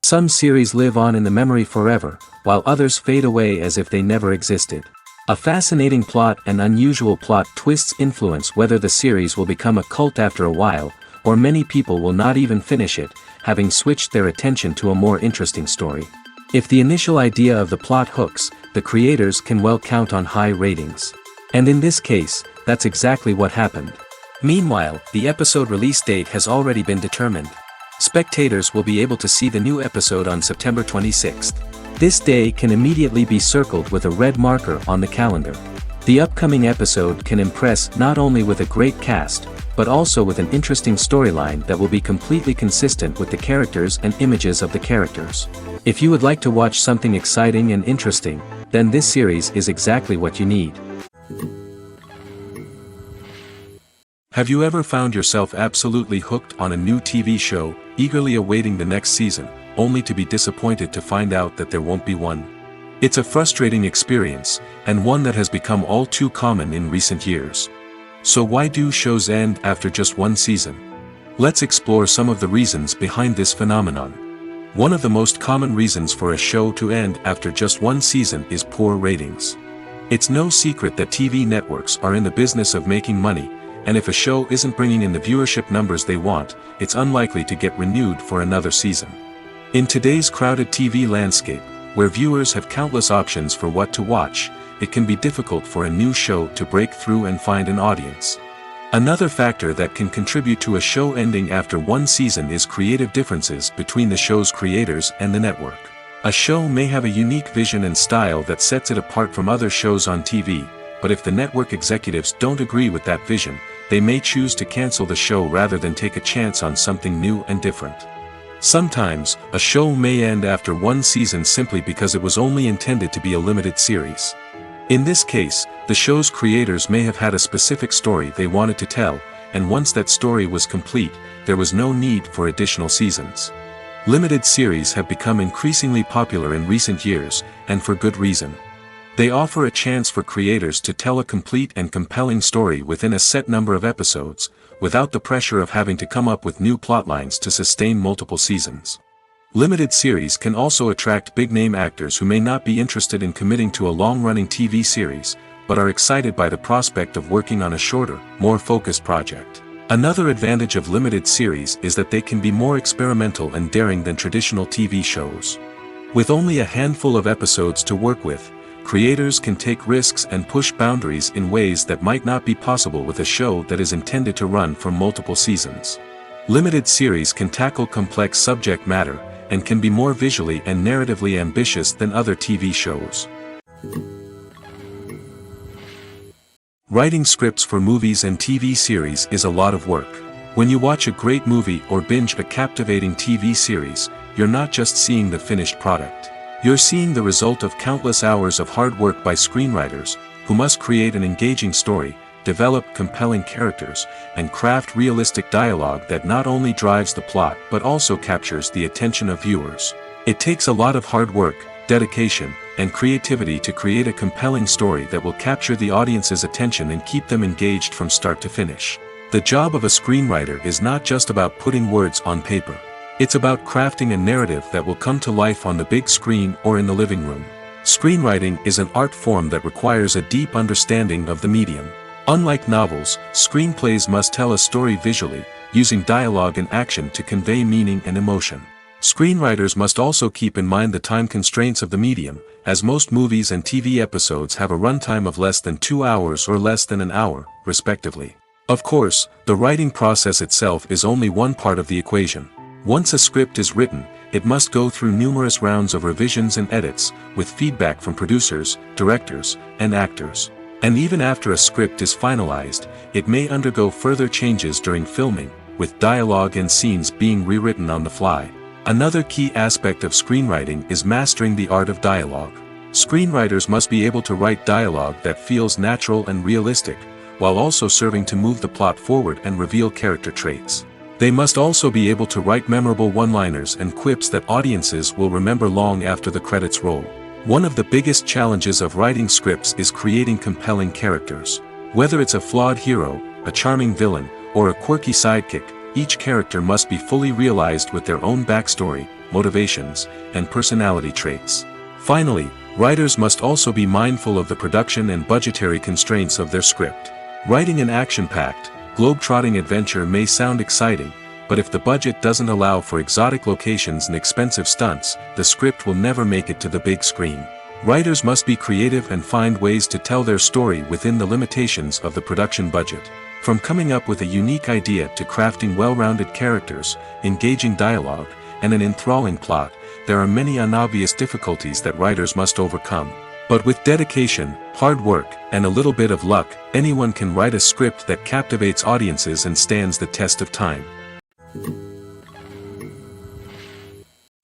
Some series live on in the memory forever, while others fade away as if they never existed. A fascinating plot and unusual plot twists influence whether the series will become a cult after a while, or many people will not even finish it, having switched their attention to a more interesting story. If the initial idea of the plot hooks, the creators can well count on high ratings. And in this case, that's exactly what happened. Meanwhile, the episode release date has already been determined. Spectators will be able to see the new episode on September 26th. This day can immediately be circled with a red marker on the calendar. The upcoming episode can impress not only with a great cast, but also with an interesting storyline that will be completely consistent with the characters and images of the characters. If you would like to watch something exciting and interesting, then this series is exactly what you need. Have you ever found yourself absolutely hooked on a new TV show, eagerly awaiting the next season, only to be disappointed to find out that there won't be one? It's a frustrating experience, and one that has become all too common in recent years. So why do shows end after just one season? Let's explore some of the reasons behind this phenomenon. One of the most common reasons for a show to end after just one season is poor ratings. It's no secret that TV networks are in the business of making money, and if a show isn't bringing in the viewership numbers they want, it's unlikely to get renewed for another season. In today's crowded TV landscape, where viewers have countless options for what to watch, it can be difficult for a new show to break through and find an audience. Another factor that can contribute to a show ending after one season is creative differences between the show's creators and the network. A show may have a unique vision and style that sets it apart from other shows on TV, but if the network executives don't agree with that vision, they may choose to cancel the show rather than take a chance on something new and different. Sometimes, a show may end after one season simply because it was only intended to be a limited series. In this case, the show's creators may have had a specific story they wanted to tell, and once that story was complete, there was no need for additional seasons. Limited series have become increasingly popular in recent years, and for good reason. They offer a chance for creators to tell a complete and compelling story within a set number of episodes, without the pressure of having to come up with new plotlines to sustain multiple seasons. Limited series can also attract big-name actors who may not be interested in committing to a long-running TV series, but are excited by the prospect of working on a shorter, more focused project. Another advantage of limited series is that they can be more experimental and daring than traditional TV shows. With only a handful of episodes to work with, creators can take risks and push boundaries in ways that might not be possible with a show that is intended to run for multiple seasons. Limited series can tackle complex subject matter, and can be more visually and narratively ambitious than other TV shows. Writing scripts for movies and TV series is a lot of work. When you watch a great movie or binge a captivating TV series, you're not just seeing the finished product. You're seeing the result of countless hours of hard work by screenwriters, who must create an engaging story, develop compelling characters, and craft realistic dialogue that not only drives the plot but also captures the attention of viewers. It takes a lot of hard work, dedication, and creativity to create a compelling story that will capture the audience's attention and keep them engaged from start to finish. The job of a screenwriter is not just about putting words on paper. It's about crafting a narrative that will come to life on the big screen or in the living room. Screenwriting is an art form that requires a deep understanding of the medium. Unlike novels, screenplays must tell a story visually, using dialogue and action to convey meaning and emotion. Screenwriters must also keep in mind the time constraints of the medium, as most movies and TV episodes have a runtime of less than 2 hours or less than an hour, respectively. Of course, the writing process itself is only one part of the equation. Once a script is written, it must go through numerous rounds of revisions and edits, with feedback from producers, directors, and actors. And even after a script is finalized, it may undergo further changes during filming, with dialogue and scenes being rewritten on the fly. Another key aspect of screenwriting is mastering the art of dialogue. Screenwriters must be able to write dialogue that feels natural and realistic, while also serving to move the plot forward and reveal character traits. They must also be able to write memorable one-liners and quips that audiences will remember long after the credits roll. One of the biggest challenges of writing scripts is creating compelling characters. Whether it's a flawed hero, a charming villain, or a quirky sidekick, each character must be fully realized with their own backstory, motivations, and personality traits. Finally, writers must also be mindful of the production and budgetary constraints of their script. Writing an action-packed, globe-trotting adventure may sound exciting, but if the budget doesn't allow for exotic locations and expensive stunts, the script will never make it to the big screen. Writers must be creative and find ways to tell their story within the limitations of the production budget. From coming up with a unique idea to crafting well-rounded characters, engaging dialogue, and an enthralling plot, there are many unobvious difficulties that writers must overcome. But with dedication, hard work, and a little bit of luck, anyone can write a script that captivates audiences and stands the test of time.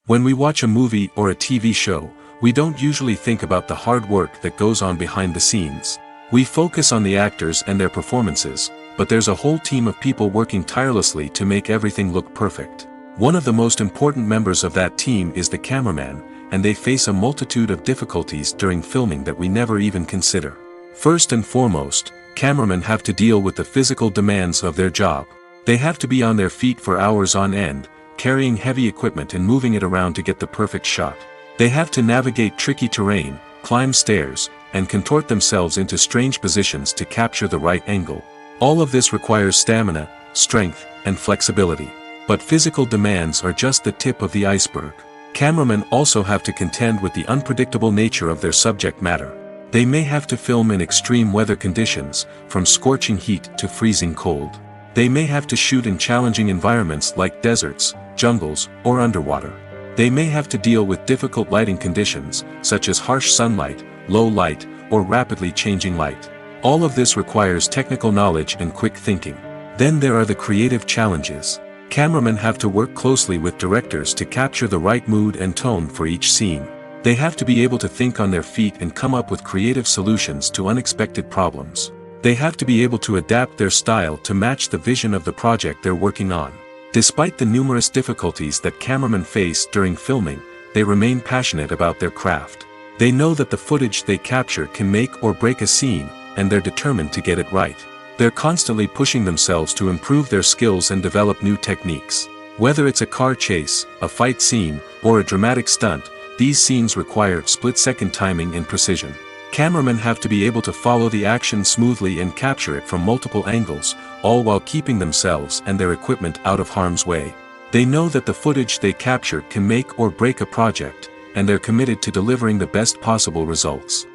When we watch a movie or a TV show, we don't usually think about the hard work that goes on behind the scenes. We focus on the actors and their performances, but there's a whole team of people working tirelessly to make everything look perfect. One of the most important members of that team is the cameraman, and they face a multitude of difficulties during filming that we never even consider. First and foremost, cameramen have to deal with the physical demands of their job. They have to be on their feet for hours on end, carrying heavy equipment and moving it around to get the perfect shot. They have to navigate tricky terrain, climb stairs, and contort themselves into strange positions to capture the right angle. All of this requires stamina, strength, and flexibility. But physical demands are just the tip of the iceberg. Cameramen also have to contend with the unpredictable nature of their subject matter. They may have to film in extreme weather conditions, from scorching heat to freezing cold. They may have to shoot in challenging environments like deserts, jungles, or underwater. They may have to deal with difficult lighting conditions, such as harsh sunlight, low light, or rapidly changing light. All of this requires technical knowledge and quick thinking. Then there are the creative challenges. Cameramen have to work closely with directors to capture the right mood and tone for each scene. They have to be able to think on their feet and come up with creative solutions to unexpected problems. They have to be able to adapt their style to match the vision of the project they're working on. Despite the numerous difficulties that cameramen face during filming, they remain passionate about their craft. They know that the footage they capture can make or break a scene, and they're determined to get it right. They're constantly pushing themselves to improve their skills and develop new techniques. Whether it's a car chase, a fight scene, or a dramatic stunt, these scenes require split-second timing and precision. Cameramen have to be able to follow the action smoothly and capture it from multiple angles, all while keeping themselves and their equipment out of harm's way. They know that the footage they capture can make or break a project, and they're committed to delivering the best possible results.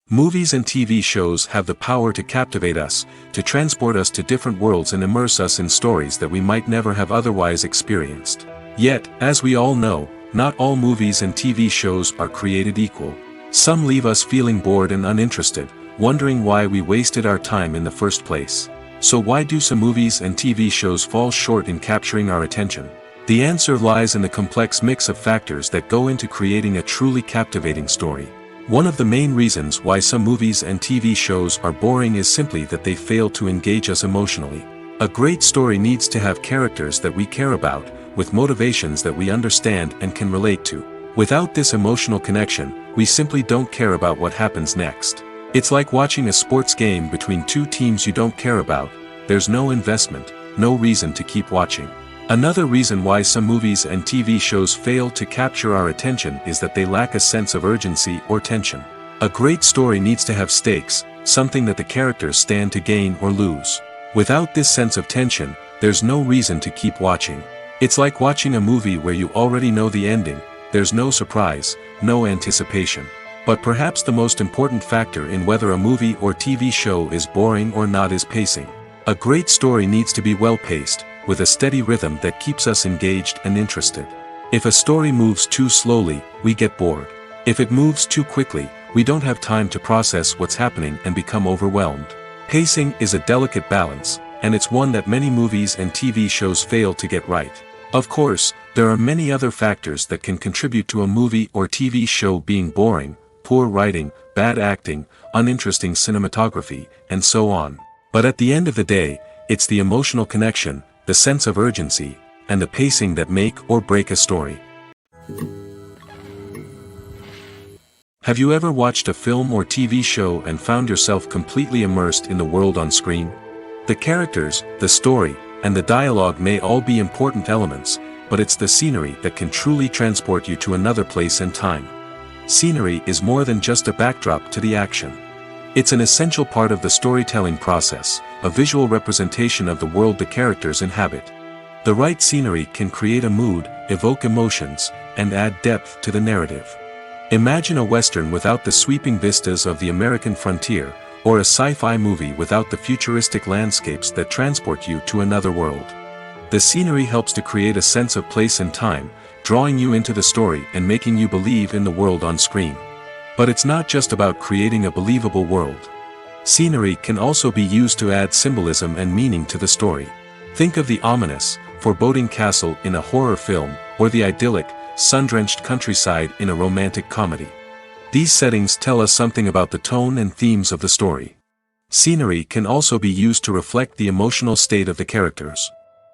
Movies and TV shows have the power to captivate us, to transport us to different worlds and immerse us in stories that we might never have otherwise experienced. Yet, as we all know, not all movies and TV shows are created equal. Some leave us feeling bored and uninterested, wondering why we wasted our time in the first place. So why do some movies and TV shows fall short in capturing our attention? The answer lies in the complex mix of factors that go into creating a truly captivating story. One of the main reasons why some movies and TV shows are boring is simply that they fail to engage us emotionally. A great story needs to have characters that we care about, with motivations that we understand and can relate to. Without this emotional connection, we simply don't care about what happens next. It's like watching a sports game between two teams you don't care about. There's no investment, no reason to keep watching. Another reason why some movies and TV shows fail to capture our attention is that they lack a sense of urgency or tension. A great story needs to have stakes, something that the characters stand to gain or lose. Without this sense of tension, there's no reason to keep watching. It's like watching a movie where you already know the ending, there's no surprise, no anticipation. But perhaps the most important factor in whether a movie or TV show is boring or not is pacing. A great story needs to be well-paced, with a steady rhythm that keeps us engaged and interested. If a story moves too slowly, we get bored. If it moves too quickly, we don't have time to process what's happening and become overwhelmed. Pacing is a delicate balance, and it's one that many movies and TV shows fail to get right. Of course, there are many other factors that can contribute to a movie or TV show being boring: poor writing, bad acting, uninteresting cinematography, and so on. But at the end of the day, it's the emotional connection, the sense of urgency, and the pacing that make or break a story. Have you ever watched a film or TV show and found yourself completely immersed in the world on screen? The characters, the story, and the dialogue may all be important elements, but it's the scenery that can truly transport you to another place and time. Scenery is more than just a backdrop to the action. It's an essential part of the storytelling process, a visual representation of the world the characters inhabit. The right scenery can create a mood, evoke emotions, and add depth to the narrative. Imagine a Western without the sweeping vistas of the American frontier, or a sci-fi movie without the futuristic landscapes that transport you to another world. The scenery helps to create a sense of place and time, drawing you into the story and making you believe in the world on screen. But it's not just about creating a believable world. Scenery can also be used to add symbolism and meaning to the story. Think of the ominous, foreboding castle in a horror film, or the idyllic, sun-drenched countryside in a romantic comedy. These settings tell us something about the tone and themes of the story. Scenery can also be used to reflect the emotional state of the characters.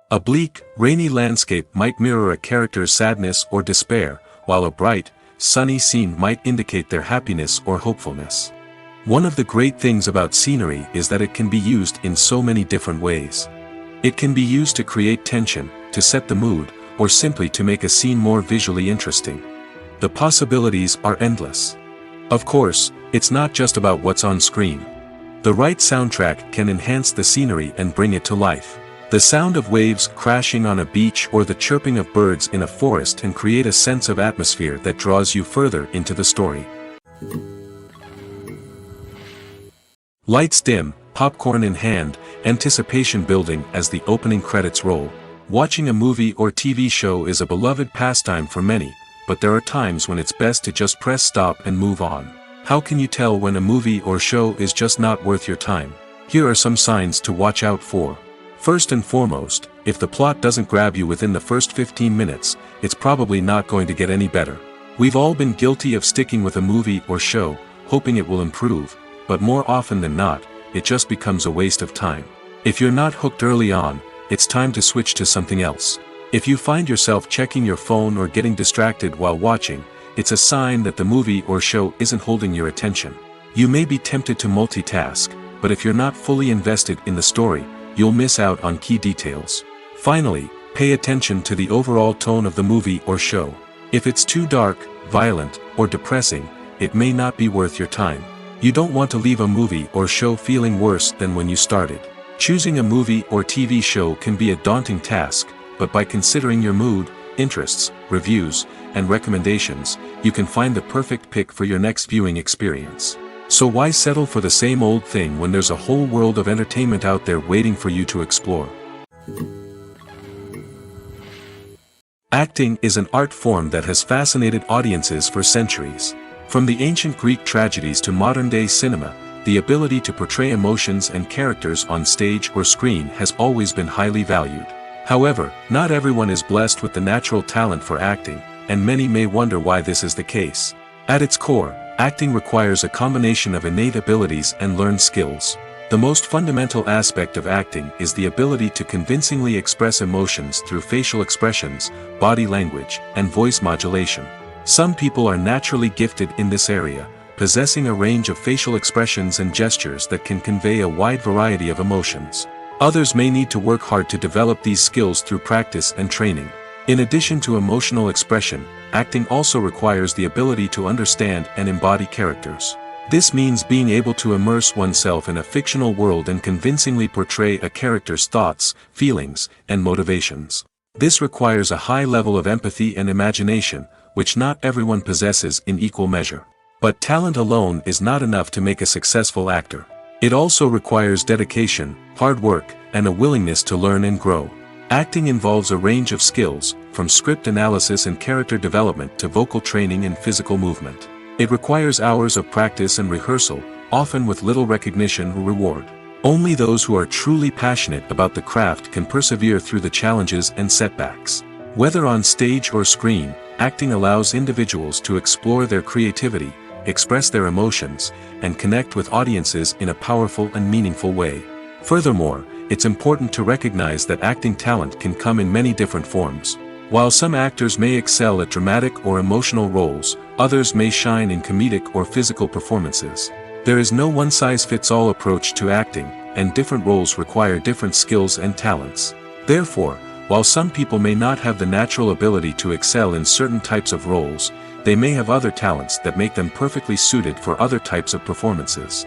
A bleak, rainy landscape might mirror a character's sadness or despair, while a bright, sunny scene might indicate their happiness or hopefulness. One of the great things about scenery is that it can be used in so many different ways. It can be used to create tension, to set the mood, or simply to make a scene more visually interesting. The possibilities are endless. Of course, it's not just about what's on screen. The right soundtrack can enhance the scenery and bring it to life. The sound of waves crashing on a beach or the chirping of birds in a forest can create a sense of atmosphere that draws you further into the story. Lights dim, popcorn in hand, anticipation building as the opening credits roll. Watching a movie or TV show is a beloved pastime for many, but there are times when it's best to just press stop and move on. How can you tell when a movie or show is just not worth your time? Here are some signs to watch out for. First and foremost, if the plot doesn't grab you within the first 15 minutes, it's probably not going to get any better. We've all been guilty of sticking with a movie or show, hoping it will improve, but more often than not, it just becomes a waste of time. If you're not hooked early on, it's time to switch to something else. If you find yourself checking your phone or getting distracted while watching, it's a sign that the movie or show isn't holding your attention. You may be tempted to multitask, but if you're not fully invested in the story, you'll miss out on key details. Finally, pay attention to the overall tone of the movie or show. If it's too dark, violent, or depressing, it may not be worth your time. You don't want to leave a movie or show feeling worse than when you started. Choosing a movie or TV show can be a daunting task, but by considering your mood, interests, reviews, and recommendations, you can find the perfect pick for your next viewing experience. So why settle for the same old thing when there's a whole world of entertainment out there waiting for you to explore? Acting is an art form that has fascinated audiences for centuries. From the ancient Greek tragedies to modern-day cinema, the ability to portray emotions and characters on stage or screen has always been highly valued. However, not everyone is blessed with the natural talent for acting, and many may wonder why this is the case. At its core, acting requires a combination of innate abilities and learned skills. The most fundamental aspect of acting is the ability to convincingly express emotions through facial expressions, body language, and voice modulation. Some people are naturally gifted in this area, possessing a range of facial expressions and gestures that can convey a wide variety of emotions. Others may need to work hard to develop these skills through practice and training. In addition to emotional expression, acting also requires the ability to understand and embody characters. This means being able to immerse oneself in a fictional world and convincingly portray a character's thoughts, feelings, and motivations. This requires a high level of empathy and imagination, which not everyone possesses in equal measure. But talent alone is not enough to make a successful actor. It also requires dedication, hard work, and a willingness to learn and grow. Acting involves a range of skills, from script analysis and character development to vocal training and physical movement. It requires hours of practice and rehearsal, often with little recognition or reward. Only those who are truly passionate about the craft can persevere through the challenges and setbacks. Whether on stage or screen, acting allows individuals to explore their creativity, express their emotions, and connect with audiences in a powerful and meaningful way. Furthermore, it's important to recognize that acting talent can come in many different forms. While some actors may excel at dramatic or emotional roles, others may shine in comedic or physical performances. There is no one-size-fits-all approach to acting, and different roles require different skills and talents. Therefore, while some people may not have the natural ability to excel in certain types of roles, they may have other talents that make them perfectly suited for other types of performances.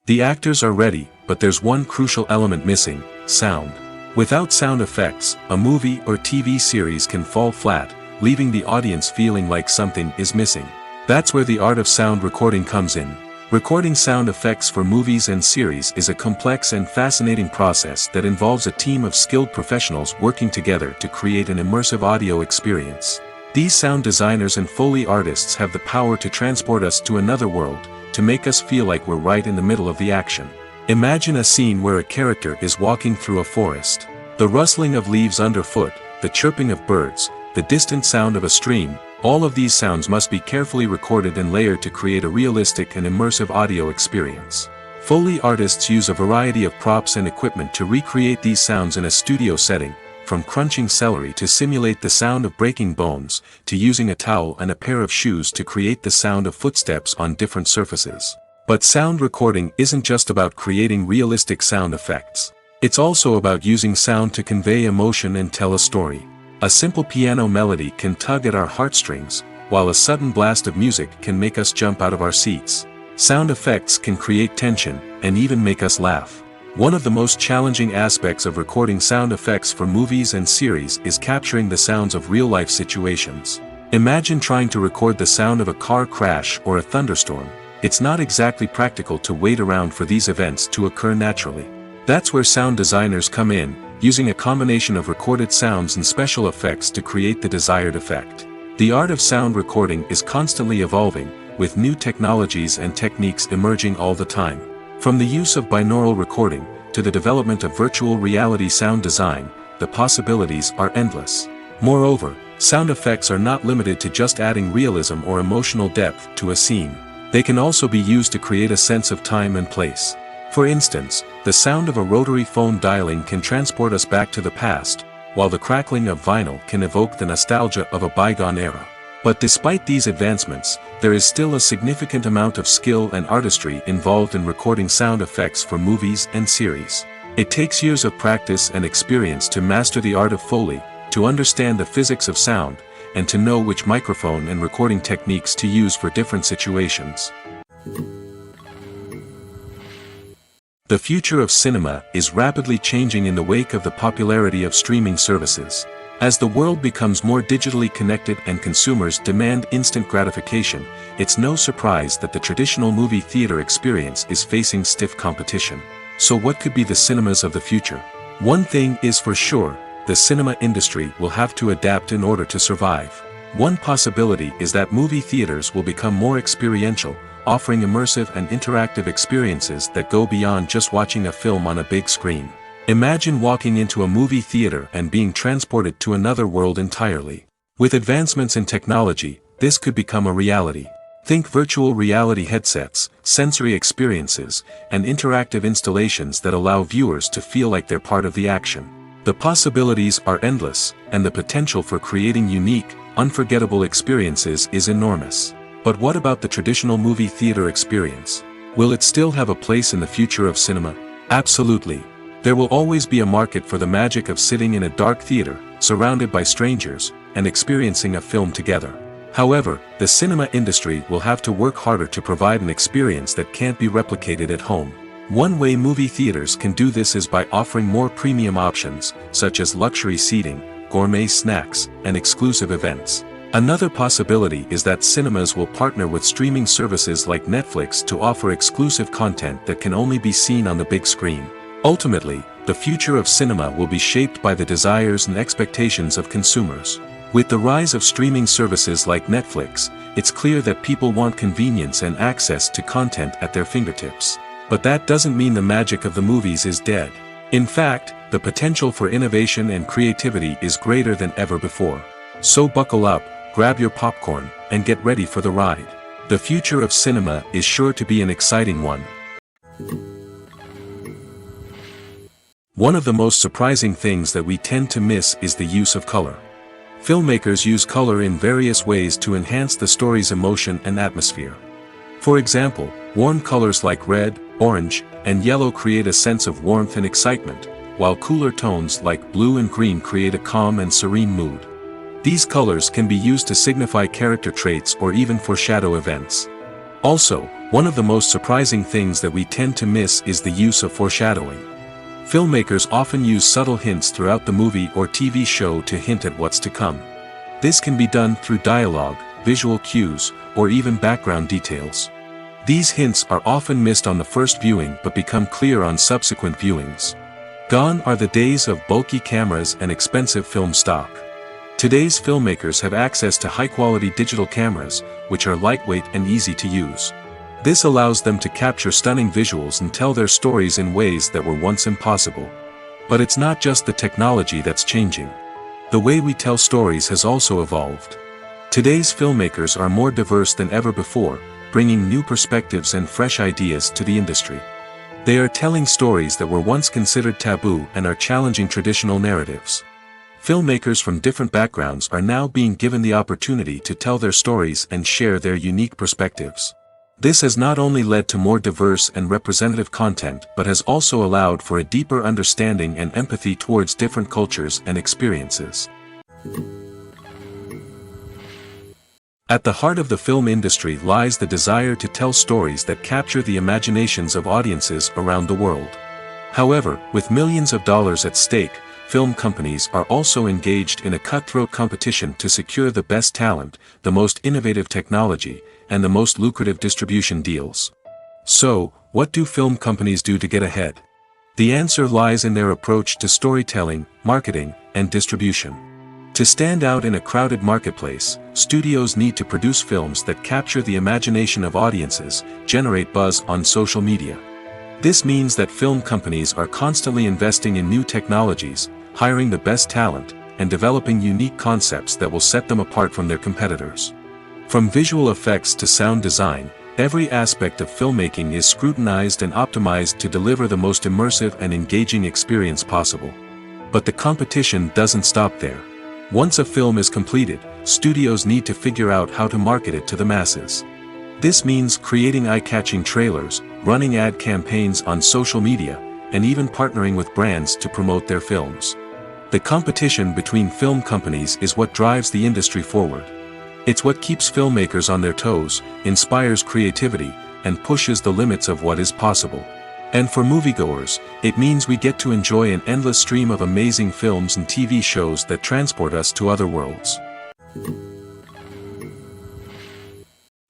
The actors are ready, but there's one crucial element missing: sound. Without sound effects, a movie or TV series can fall flat, leaving the audience feeling like something is missing. That's where the art of sound recording comes in. Recording sound effects for movies and series is a complex and fascinating process that involves a team of skilled professionals working together to create an immersive audio experience. These sound designers and Foley artists have the power to transport us to another world, to make us feel like we're right in the middle of the action. Imagine a scene where a character is walking through a forest. The rustling of leaves underfoot, the chirping of birds, the distant sound of a stream, all of these sounds must be carefully recorded and layered to create a realistic and immersive audio experience. Foley artists use a variety of props and equipment to recreate these sounds in a studio setting, from crunching celery to simulate the sound of breaking bones, to using a towel and a pair of shoes to create the sound of footsteps on different surfaces. But sound recording isn't just about creating realistic sound effects. It's also about using sound to convey emotion and tell a story. A simple piano melody can tug at our heartstrings, while a sudden blast of music can make us jump out of our seats. Sound effects can create tension, and even make us laugh. One of the most challenging aspects of recording sound effects for movies and series is capturing the sounds of real-life situations. Imagine trying to record the sound of a car crash or a thunderstorm. It's not exactly practical to wait around for these events to occur naturally. That's where sound designers come in, using a combination of recorded sounds and special effects to create the desired effect. The art of sound recording is constantly evolving, with new technologies and techniques emerging all the time. From the use of binaural recording, to the development of virtual reality sound design, the possibilities are endless. Moreover, sound effects are not limited to just adding realism or emotional depth to a scene. They can also be used to create a sense of time and place. For instance, the sound of a rotary phone dialing can transport us back to the past, while the crackling of vinyl can evoke the nostalgia of a bygone era. But despite these advancements, there is still a significant amount of skill and artistry involved in recording sound effects for movies and series. It takes years of practice and experience to master the art of Foley, to understand the physics of sound, and to know which microphone and recording techniques to use for different situations. The future of cinema is rapidly changing in the wake of the popularity of streaming services. As the world becomes more digitally connected and consumers demand instant gratification, it's no surprise that the traditional movie theater experience is facing stiff competition. So what could be the cinemas of the future? One thing is for sure, the cinema industry will have to adapt in order to survive. One possibility is that movie theaters will become more experiential, offering immersive and interactive experiences that go beyond just watching a film on a big screen. Imagine walking into a movie theater and being transported to another world entirely. With advancements in technology, this could become a reality. Think virtual reality headsets, sensory experiences, and interactive installations that allow viewers to feel like they're part of the action. The possibilities are endless, and the potential for creating unique, unforgettable experiences is enormous. But what about the traditional movie theater experience? Will it still have a place in the future of cinema? Absolutely. There will always be a market for the magic of sitting in a dark theater, surrounded by strangers, and experiencing a film together. However, the cinema industry will have to work harder to provide an experience that can't be replicated at home. One way movie theaters can do this is by offering more premium options, such as luxury seating, gourmet snacks, and exclusive events. Another possibility is that cinemas will partner with streaming services like Netflix to offer exclusive content that can only be seen on the big screen. Ultimately, the future of cinema will be shaped by the desires and expectations of consumers. With the rise of streaming services like Netflix, it's clear that people want convenience and access to content at their fingertips. But that doesn't mean the magic of the movies is dead. In fact, the potential for innovation and creativity is greater than ever before. So buckle up, grab your popcorn, and get ready for the ride. The future of cinema is sure to be an exciting one. One of the most surprising things that we tend to miss is the use of color. Filmmakers use color in various ways to enhance the story's emotion and atmosphere. For example, warm colors like red, orange, and yellow create a sense of warmth and excitement, while cooler tones like blue and green create a calm and serene mood. These colors can be used to signify character traits or even foreshadow events. Also, one of the most surprising things that we tend to miss is the use of foreshadowing. Filmmakers often use subtle hints throughout the movie or TV show to hint at what's to come. This can be done through dialogue, visual cues, or even background details. These hints are often missed on the first viewing but become clear on subsequent viewings. Gone are the days of bulky cameras and expensive film stock. Today's filmmakers have access to high-quality digital cameras, which are lightweight and easy to use. This allows them to capture stunning visuals and tell their stories in ways that were once impossible. But it's not just the technology that's changing. The way we tell stories has also evolved. Today's filmmakers are more diverse than ever before, bringing new perspectives and fresh ideas to the industry. They are telling stories that were once considered taboo and are challenging traditional narratives. Filmmakers from different backgrounds are now being given the opportunity to tell their stories and share their unique perspectives. This has not only led to more diverse and representative content but has also allowed for a deeper understanding and empathy towards different cultures and experiences. At the heart of the film industry lies the desire to tell stories that capture the imaginations of audiences around the world. However, with millions of dollars at stake, film companies are also engaged in a cutthroat competition to secure the best talent, the most innovative technology, and the most lucrative distribution deals. So, what do film companies do to get ahead? The answer lies in their approach to storytelling, marketing, and distribution. To stand out in a crowded marketplace, studios need to produce films that capture the imagination of audiences, generate buzz on social media. This means that film companies are constantly investing in new technologies, hiring the best talent, and developing unique concepts that will set them apart from their competitors. From visual effects to sound design, every aspect of filmmaking is scrutinized and optimized to deliver the most immersive and engaging experience possible. But the competition doesn't stop there. Once a film is completed, studios need to figure out how to market it to the masses. This means creating eye-catching trailers, running ad campaigns on social media, and even partnering with brands to promote their films. The competition between film companies is what drives the industry forward. It's what keeps filmmakers on their toes, inspires creativity, and pushes the limits of what is possible. And for moviegoers, it means we get to enjoy an endless stream of amazing films and TV shows that transport us to other worlds.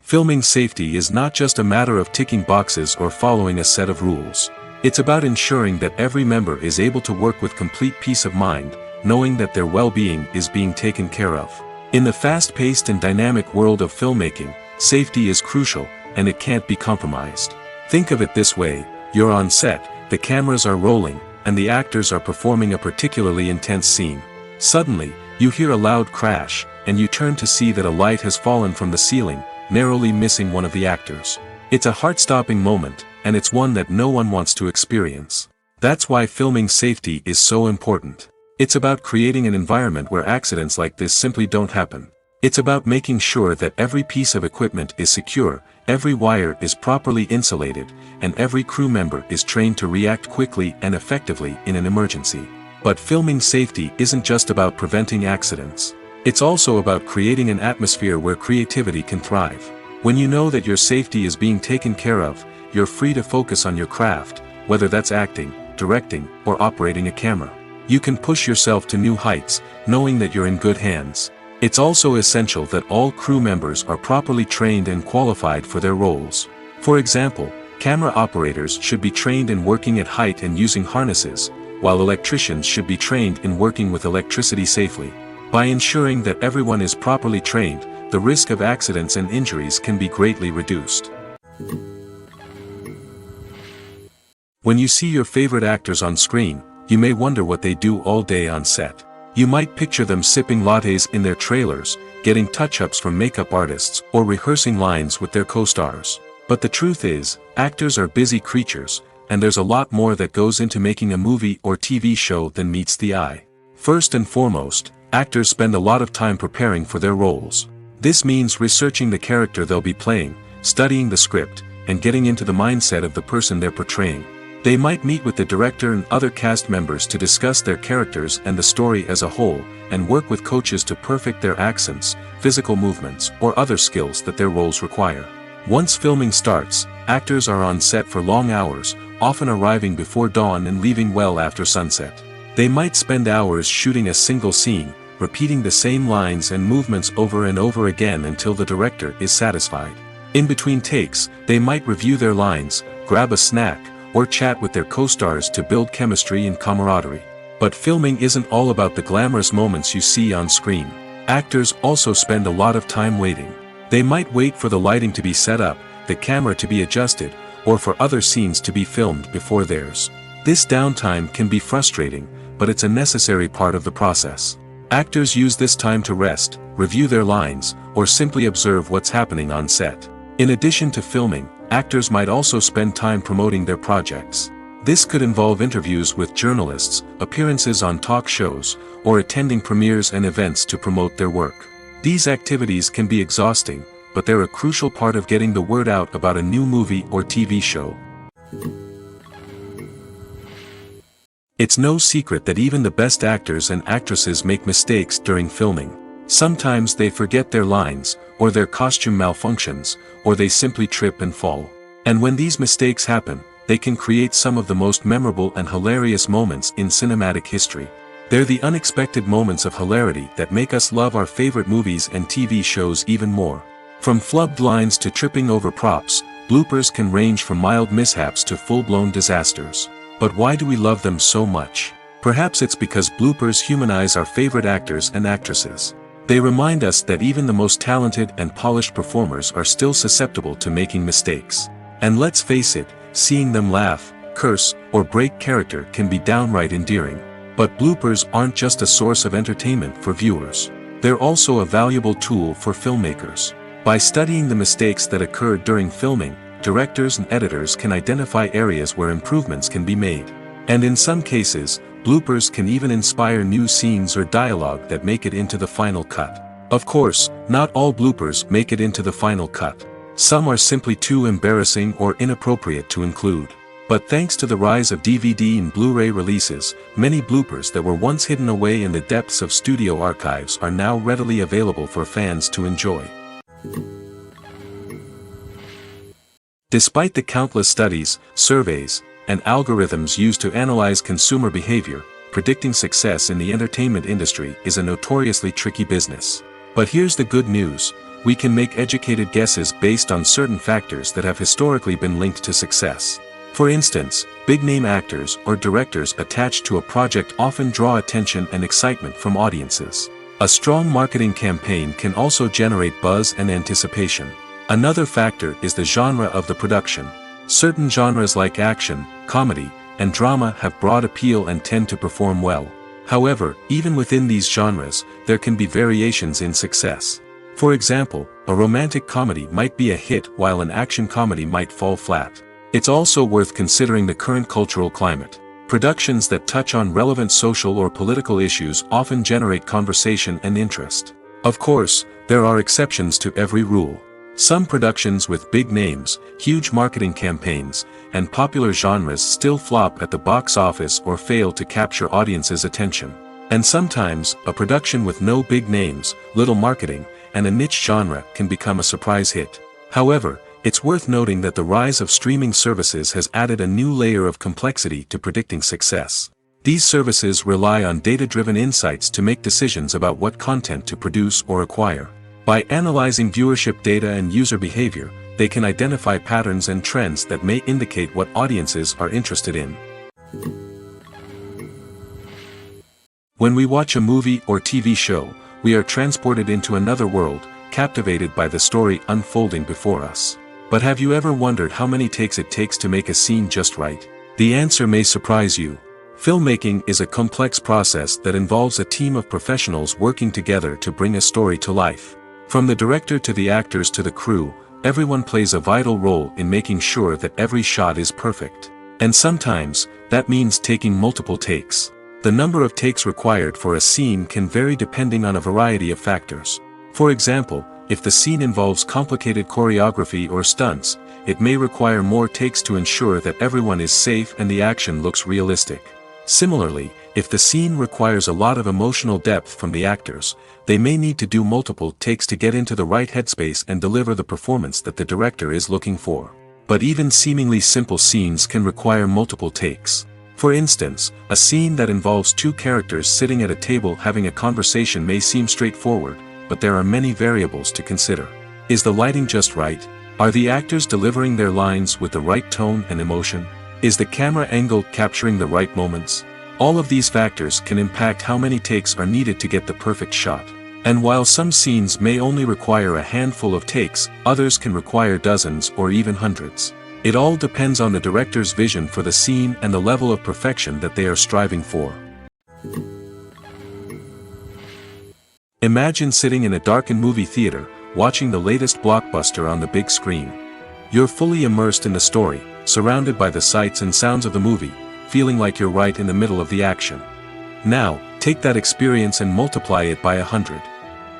Filming safety is not just a matter of ticking boxes or following a set of rules. It's about ensuring that every member is able to work with complete peace of mind, knowing that their well-being is being taken care of. In the fast-paced and dynamic world of filmmaking, safety is crucial, and it can't be compromised. Think of it this way: you're on set, the cameras are rolling, and the actors are performing a particularly intense scene. Suddenly, you hear a loud crash, and you turn to see that a light has fallen from the ceiling, narrowly missing one of the actors. It's a heart-stopping moment, and it's one that no one wants to experience. That's why filming safety is so important. It's about creating an environment where accidents like this simply don't happen. It's about making sure that every piece of equipment is secure, every wire is properly insulated, and every crew member is trained to react quickly and effectively in an emergency. But filming safety isn't just about preventing accidents. It's also about creating an atmosphere where creativity can thrive. When you know that your safety is being taken care of, you're free to focus on your craft, whether that's acting, directing, or operating a camera. You can push yourself to new heights, knowing that you're in good hands. It's also essential that all crew members are properly trained and qualified for their roles. For example, camera operators should be trained in working at height and using harnesses, while electricians should be trained in working with electricity safely. By ensuring that everyone is properly trained, the risk of accidents and injuries can be greatly reduced. When you see your favorite actors on screen, you may wonder what they do all day on set. You might picture them sipping lattes in their trailers, getting touch-ups from makeup artists, or rehearsing lines with their co-stars. But the truth is, actors are busy creatures, and there's a lot more that goes into making a movie or TV show than meets the eye. First and foremost, actors spend a lot of time preparing for their roles. This means researching the character they'll be playing, studying the script, and getting into the mindset of the person they're portraying. They might meet with the director and other cast members to discuss their characters and the story as a whole, and work with coaches to perfect their accents, physical movements, or other skills that their roles require. Once filming starts, actors are on set for long hours, often arriving before dawn and leaving well after sunset. They might spend hours shooting a single scene, repeating the same lines and movements over and over again until the director is satisfied. In between takes, they might review their lines, grab a snack, or chat with their co-stars to build chemistry and camaraderie. But filming isn't all about the glamorous moments you see on screen. Actors also spend a lot of time waiting. They might wait for the lighting to be set up, the camera to be adjusted, or for other scenes to be filmed before theirs. This downtime can be frustrating, but it's a necessary part of the process. Actors use this time to rest, review their lines, or simply observe what's happening on set. In addition to filming, actors might also spend time promoting their projects. This could involve interviews with journalists, appearances on talk shows, or attending premieres and events to promote their work. These activities can be exhausting, but they're a crucial part of getting the word out about a new movie or TV show. It's no secret that even the best actors and actresses make mistakes during filming. Sometimes they forget their lines, or their costume malfunctions, or they simply trip and fall. And when these mistakes happen, they can create some of the most memorable and hilarious moments in cinematic history. They're the unexpected moments of hilarity that make us love our favorite movies and TV shows even more. From flubbed lines to tripping over props, bloopers can range from mild mishaps to full-blown disasters. But why do we love them so much? Perhaps it's because bloopers humanize our favorite actors and actresses. They remind us that even the most talented and polished performers are still susceptible to making mistakes. And let's face it, seeing them laugh, curse, or break character can be downright endearing. But bloopers aren't just a source of entertainment for viewers. They're also a valuable tool for filmmakers. By studying the mistakes that occurred during filming, directors and editors can identify areas where improvements can be made. And in some cases, bloopers can even inspire new scenes or dialogue that make it into the final cut. Of course, not all bloopers make it into the final cut. Some are simply too embarrassing or inappropriate to include. But thanks to the rise of DVD and Blu-ray releases, many bloopers that were once hidden away in the depths of studio archives are now readily available for fans to enjoy. Despite the countless studies, surveys, and algorithms used to analyze consumer behavior, predicting success in the entertainment industry is a notoriously tricky business. But here's the good news: we can make educated guesses based on certain factors that have historically been linked to success. For instance, big-name actors or directors attached to a project often draw attention and excitement from audiences. A strong marketing campaign can also generate buzz and anticipation. Another factor is the genre of the production. Certain genres like action, comedy, and drama have broad appeal and tend to perform well. However, even within these genres, there can be variations in success. For example, a romantic comedy might be a hit while an action comedy might fall flat. It's also worth considering the current cultural climate. Productions that touch on relevant social or political issues often generate conversation and interest. Of course, there are exceptions to every rule. Some productions with big names, huge marketing campaigns, and popular genres still flop at the box office or fail to capture audiences' attention. And sometimes, a production with no big names, little marketing, and a niche genre can become a surprise hit. However, it's worth noting that the rise of streaming services has added a new layer of complexity to predicting success. These services rely on data-driven insights to make decisions about what content to produce or acquire. By analyzing viewership data and user behavior, they can identify patterns and trends that may indicate what audiences are interested in. When we watch a movie or TV show, we are transported into another world, captivated by the story unfolding before us. But have you ever wondered how many takes it takes to make a scene just right? The answer may surprise you. Filmmaking is a complex process that involves a team of professionals working together to bring a story to life. From the director to the actors to the crew, everyone plays a vital role in making sure that every shot is perfect. And sometimes, that means taking multiple takes. The number of takes required for a scene can vary depending on a variety of factors. For example, if the scene involves complicated choreography or stunts, it may require more takes to ensure that everyone is safe and the action looks realistic. Similarly, if the scene requires a lot of emotional depth from the actors, they may need to do multiple takes to get into the right headspace and deliver the performance that the director is looking for. But even seemingly simple scenes can require multiple takes. For instance, a scene that involves two characters sitting at a table having a conversation may seem straightforward, but there are many variables to consider. Is the lighting just right? Are the actors delivering their lines with the right tone and emotion? Is the camera angle capturing the right moments? All of these factors can impact how many takes are needed to get the perfect shot. And while some scenes may only require a handful of takes, others can require dozens or even hundreds. It all depends on the director's vision for the scene and the level of perfection that they are striving for. Imagine sitting in a darkened movie theater, watching the latest blockbuster on the big screen. You're fully immersed in the story, surrounded by the sights and sounds of the movie, feeling like you're right in the middle of the action. Now, take that experience and multiply it by 100.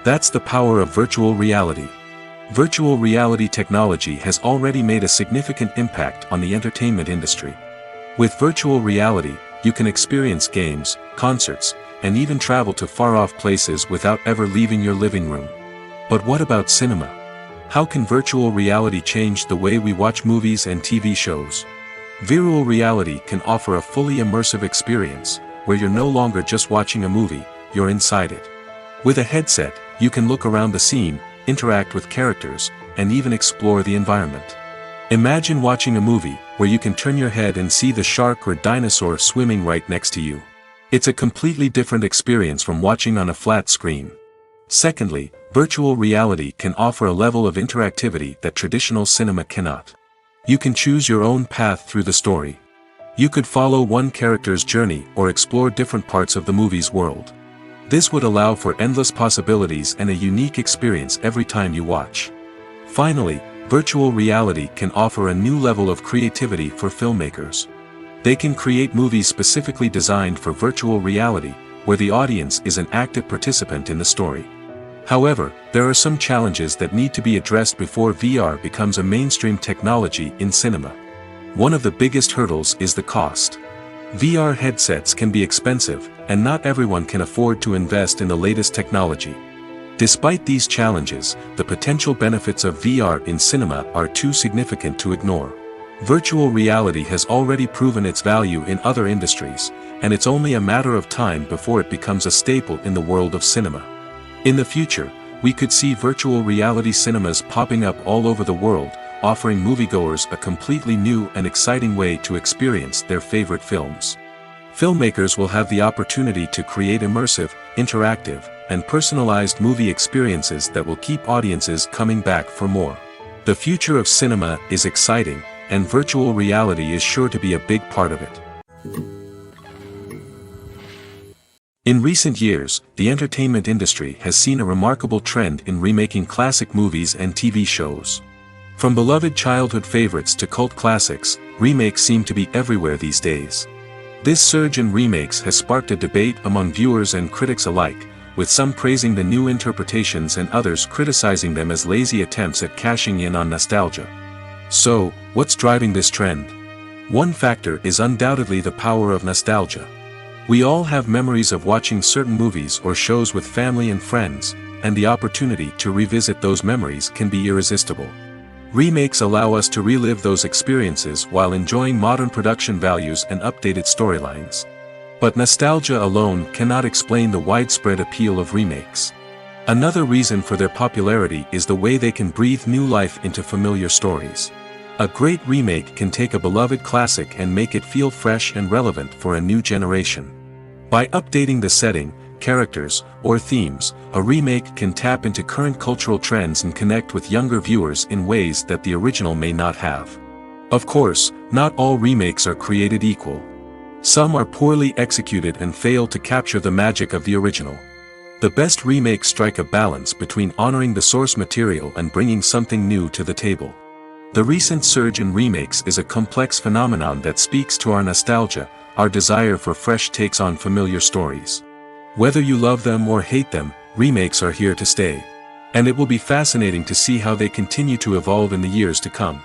That's the power of virtual reality. Virtual reality technology has already made a significant impact on the entertainment industry. With virtual reality, you can experience games, concerts, and even travel to far-off places without ever leaving your living room. But what about cinema? How can virtual reality change the way we watch movies and TV shows? Virtual reality can offer a fully immersive experience, where you're no longer just watching a movie, you're inside it. With a headset, you can look around the scene, interact with characters, and even explore the environment. Imagine watching a movie where you can turn your head and see the shark or dinosaur swimming right next to you. It's a completely different experience from watching on a flat screen. Secondly, virtual reality can offer a level of interactivity that traditional cinema cannot. You can choose your own path through the story. You could follow one character's journey or explore different parts of the movie's world. This would allow for endless possibilities and a unique experience every time you watch. Finally, virtual reality can offer a new level of creativity for filmmakers. They can create movies specifically designed for virtual reality, where the audience is an active participant in the story. However, there are some challenges that need to be addressed before VR becomes a mainstream technology in cinema. One of the biggest hurdles is the cost. VR headsets can be expensive, and not everyone can afford to invest in the latest technology. Despite these challenges, the potential benefits of VR in cinema are too significant to ignore. Virtual reality has already proven its value in other industries, and it's only a matter of time before it becomes a staple in the world of cinema. In the future, we could see virtual reality cinemas popping up all over the world, offering moviegoers a completely new and exciting way to experience their favorite films. Filmmakers will have the opportunity to create immersive, interactive, and personalized movie experiences that will keep audiences coming back for more. The future of cinema is exciting, and virtual reality is sure to be a big part of it. In recent years, the entertainment industry has seen a remarkable trend in remaking classic movies and TV shows. From beloved childhood favorites to cult classics, remakes seem to be everywhere these days. This surge in remakes has sparked a debate among viewers and critics alike, with some praising the new interpretations and others criticizing them as lazy attempts at cashing in on nostalgia. So, what's driving this trend? One factor is undoubtedly the power of nostalgia. We all have memories of watching certain movies or shows with family and friends, and the opportunity to revisit those memories can be irresistible. Remakes allow us to relive those experiences while enjoying modern production values and updated storylines. But nostalgia alone cannot explain the widespread appeal of remakes. Another reason for their popularity is the way they can breathe new life into familiar stories. A great remake can take a beloved classic and make it feel fresh and relevant for a new generation. By updating the setting, characters, or themes, a remake can tap into current cultural trends and connect with younger viewers in ways that the original may not have. Of course, not all remakes are created equal. Some are poorly executed and fail to capture the magic of the original. The best remakes strike a balance between honoring the source material and bringing something new to the table. The recent surge in remakes is a complex phenomenon that speaks to our nostalgia, our desire for fresh takes on familiar stories. Whether you love them or hate them, remakes are here to stay. And it will be fascinating to see how they continue to evolve in the years to come.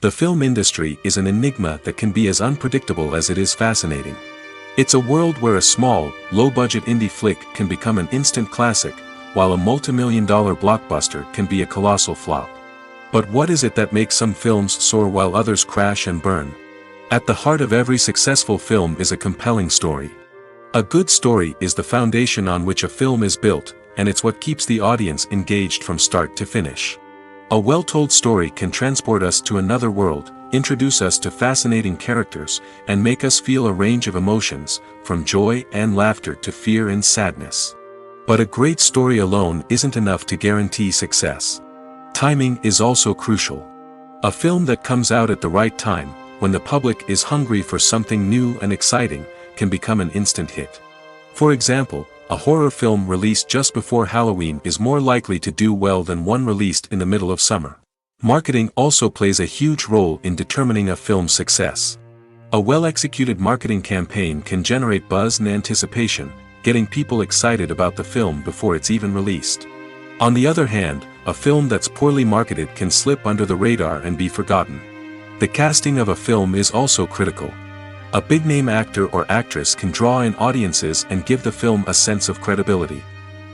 The film industry is an enigma that can be as unpredictable as it is fascinating. It's a world where a small, low-budget indie flick can become an instant classic, while a multi-million-dollar blockbuster can be a colossal flop. But what is it that makes some films soar while others crash and burn? At the heart of every successful film is a compelling story. A good story is the foundation on which a film is built, and it's what keeps the audience engaged from start to finish. A well-told story can transport us to another world, introduce us to fascinating characters, and make us feel a range of emotions, from joy and laughter to fear and sadness. But a great story alone isn't enough to guarantee success. Timing is also crucial. A film that comes out at the right time, when the public is hungry for something new and exciting, can become an instant hit. For example, a horror film released just before Halloween is more likely to do well than one released in the middle of summer. Marketing also plays a huge role in determining a film's success. A well-executed marketing campaign can generate buzz and anticipation, getting people excited about the film before it's even released. On the other hand, a film that's poorly marketed can slip under the radar and be forgotten. The casting of a film is also critical. A big-name actor or actress can draw in audiences and give the film a sense of credibility.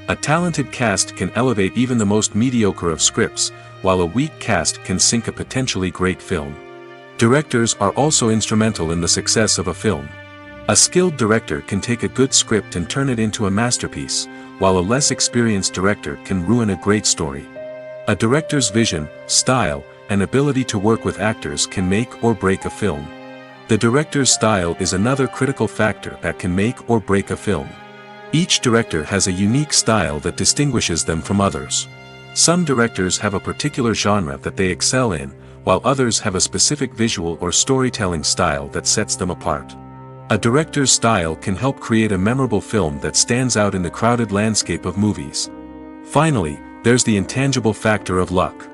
A talented cast can elevate even the most mediocre of scripts, while a weak cast can sink a potentially great film. Directors are also instrumental in the success of a film. A skilled director can take a good script and turn it into a masterpiece, while a less experienced director can ruin a great story. A director's vision, style, and ability to work with actors can make or break a film. The director's style is another critical factor that can make or break a film. Each director has a unique style that distinguishes them from others. Some directors have a particular genre that they excel in, while others have a specific visual or storytelling style that sets them apart. A director's style can help create a memorable film that stands out in the crowded landscape of movies. Finally, there's the intangible factor of luck.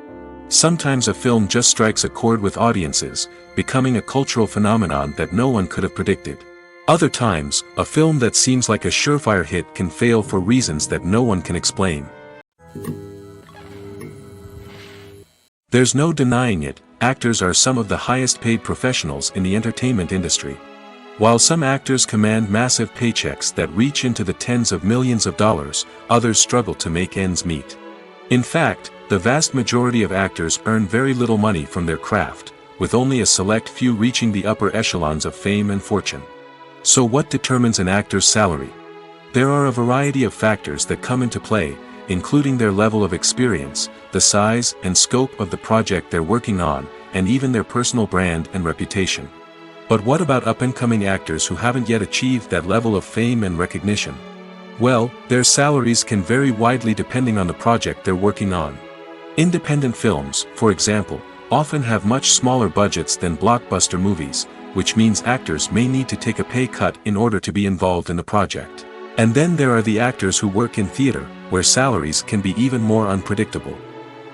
Sometimes a film just strikes a chord with audiences, becoming a cultural phenomenon that no one could have predicted. Other times, a film that seems like a surefire hit can fail for reasons that no one can explain. There's no denying it, actors are some of the highest paid professionals in the entertainment industry. While some actors command massive paychecks that reach into the tens of millions of dollars, others struggle to make ends meet. In fact, the vast majority of actors earn very little money from their craft, with only a select few reaching the upper echelons of fame and fortune. So what determines an actor's salary? There are a variety of factors that come into play, including their level of experience, the size and scope of the project they're working on, and even their personal brand and reputation. But what about up-and-coming actors who haven't yet achieved that level of fame and recognition? Well, their salaries can vary widely depending on the project they're working on. Independent films, for example, often have much smaller budgets than blockbuster movies, which means actors may need to take a pay cut in order to be involved in the project. And then there are the actors who work in theater, where salaries can be even more unpredictable.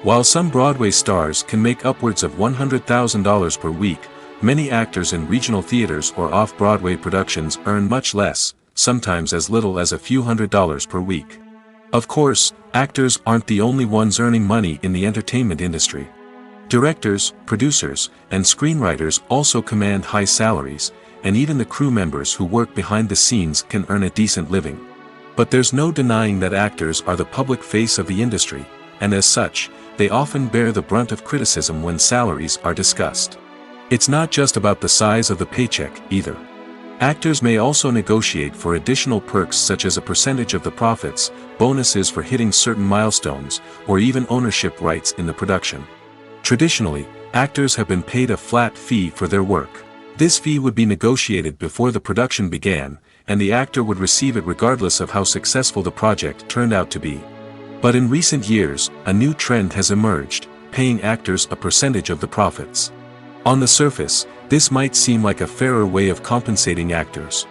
While some Broadway stars can make upwards of $100,000 per week, many actors in regional theaters or off-Broadway productions earn much less, sometimes as little as a few $100s per week. Of course, actors aren't the only ones earning money in the entertainment industry. Directors, producers, and screenwriters also command high salaries, and even the crew members who work behind the scenes can earn a decent living. But there's no denying that actors are the public face of the industry, and as such, they often bear the brunt of criticism when salaries are discussed. It's not just about the size of the paycheck, either. Actors may also negotiate for additional perks such as a percentage of the profits, bonuses for hitting certain milestones, or even ownership rights in the production. Traditionally, actors have been paid a flat fee for their work. This fee would be negotiated before the production began, and the actor would receive it regardless of how successful the project turned out to be. But in recent years, a new trend has emerged, paying actors a percentage of the profits. On the surface, this might seem like a fairer way of compensating actors.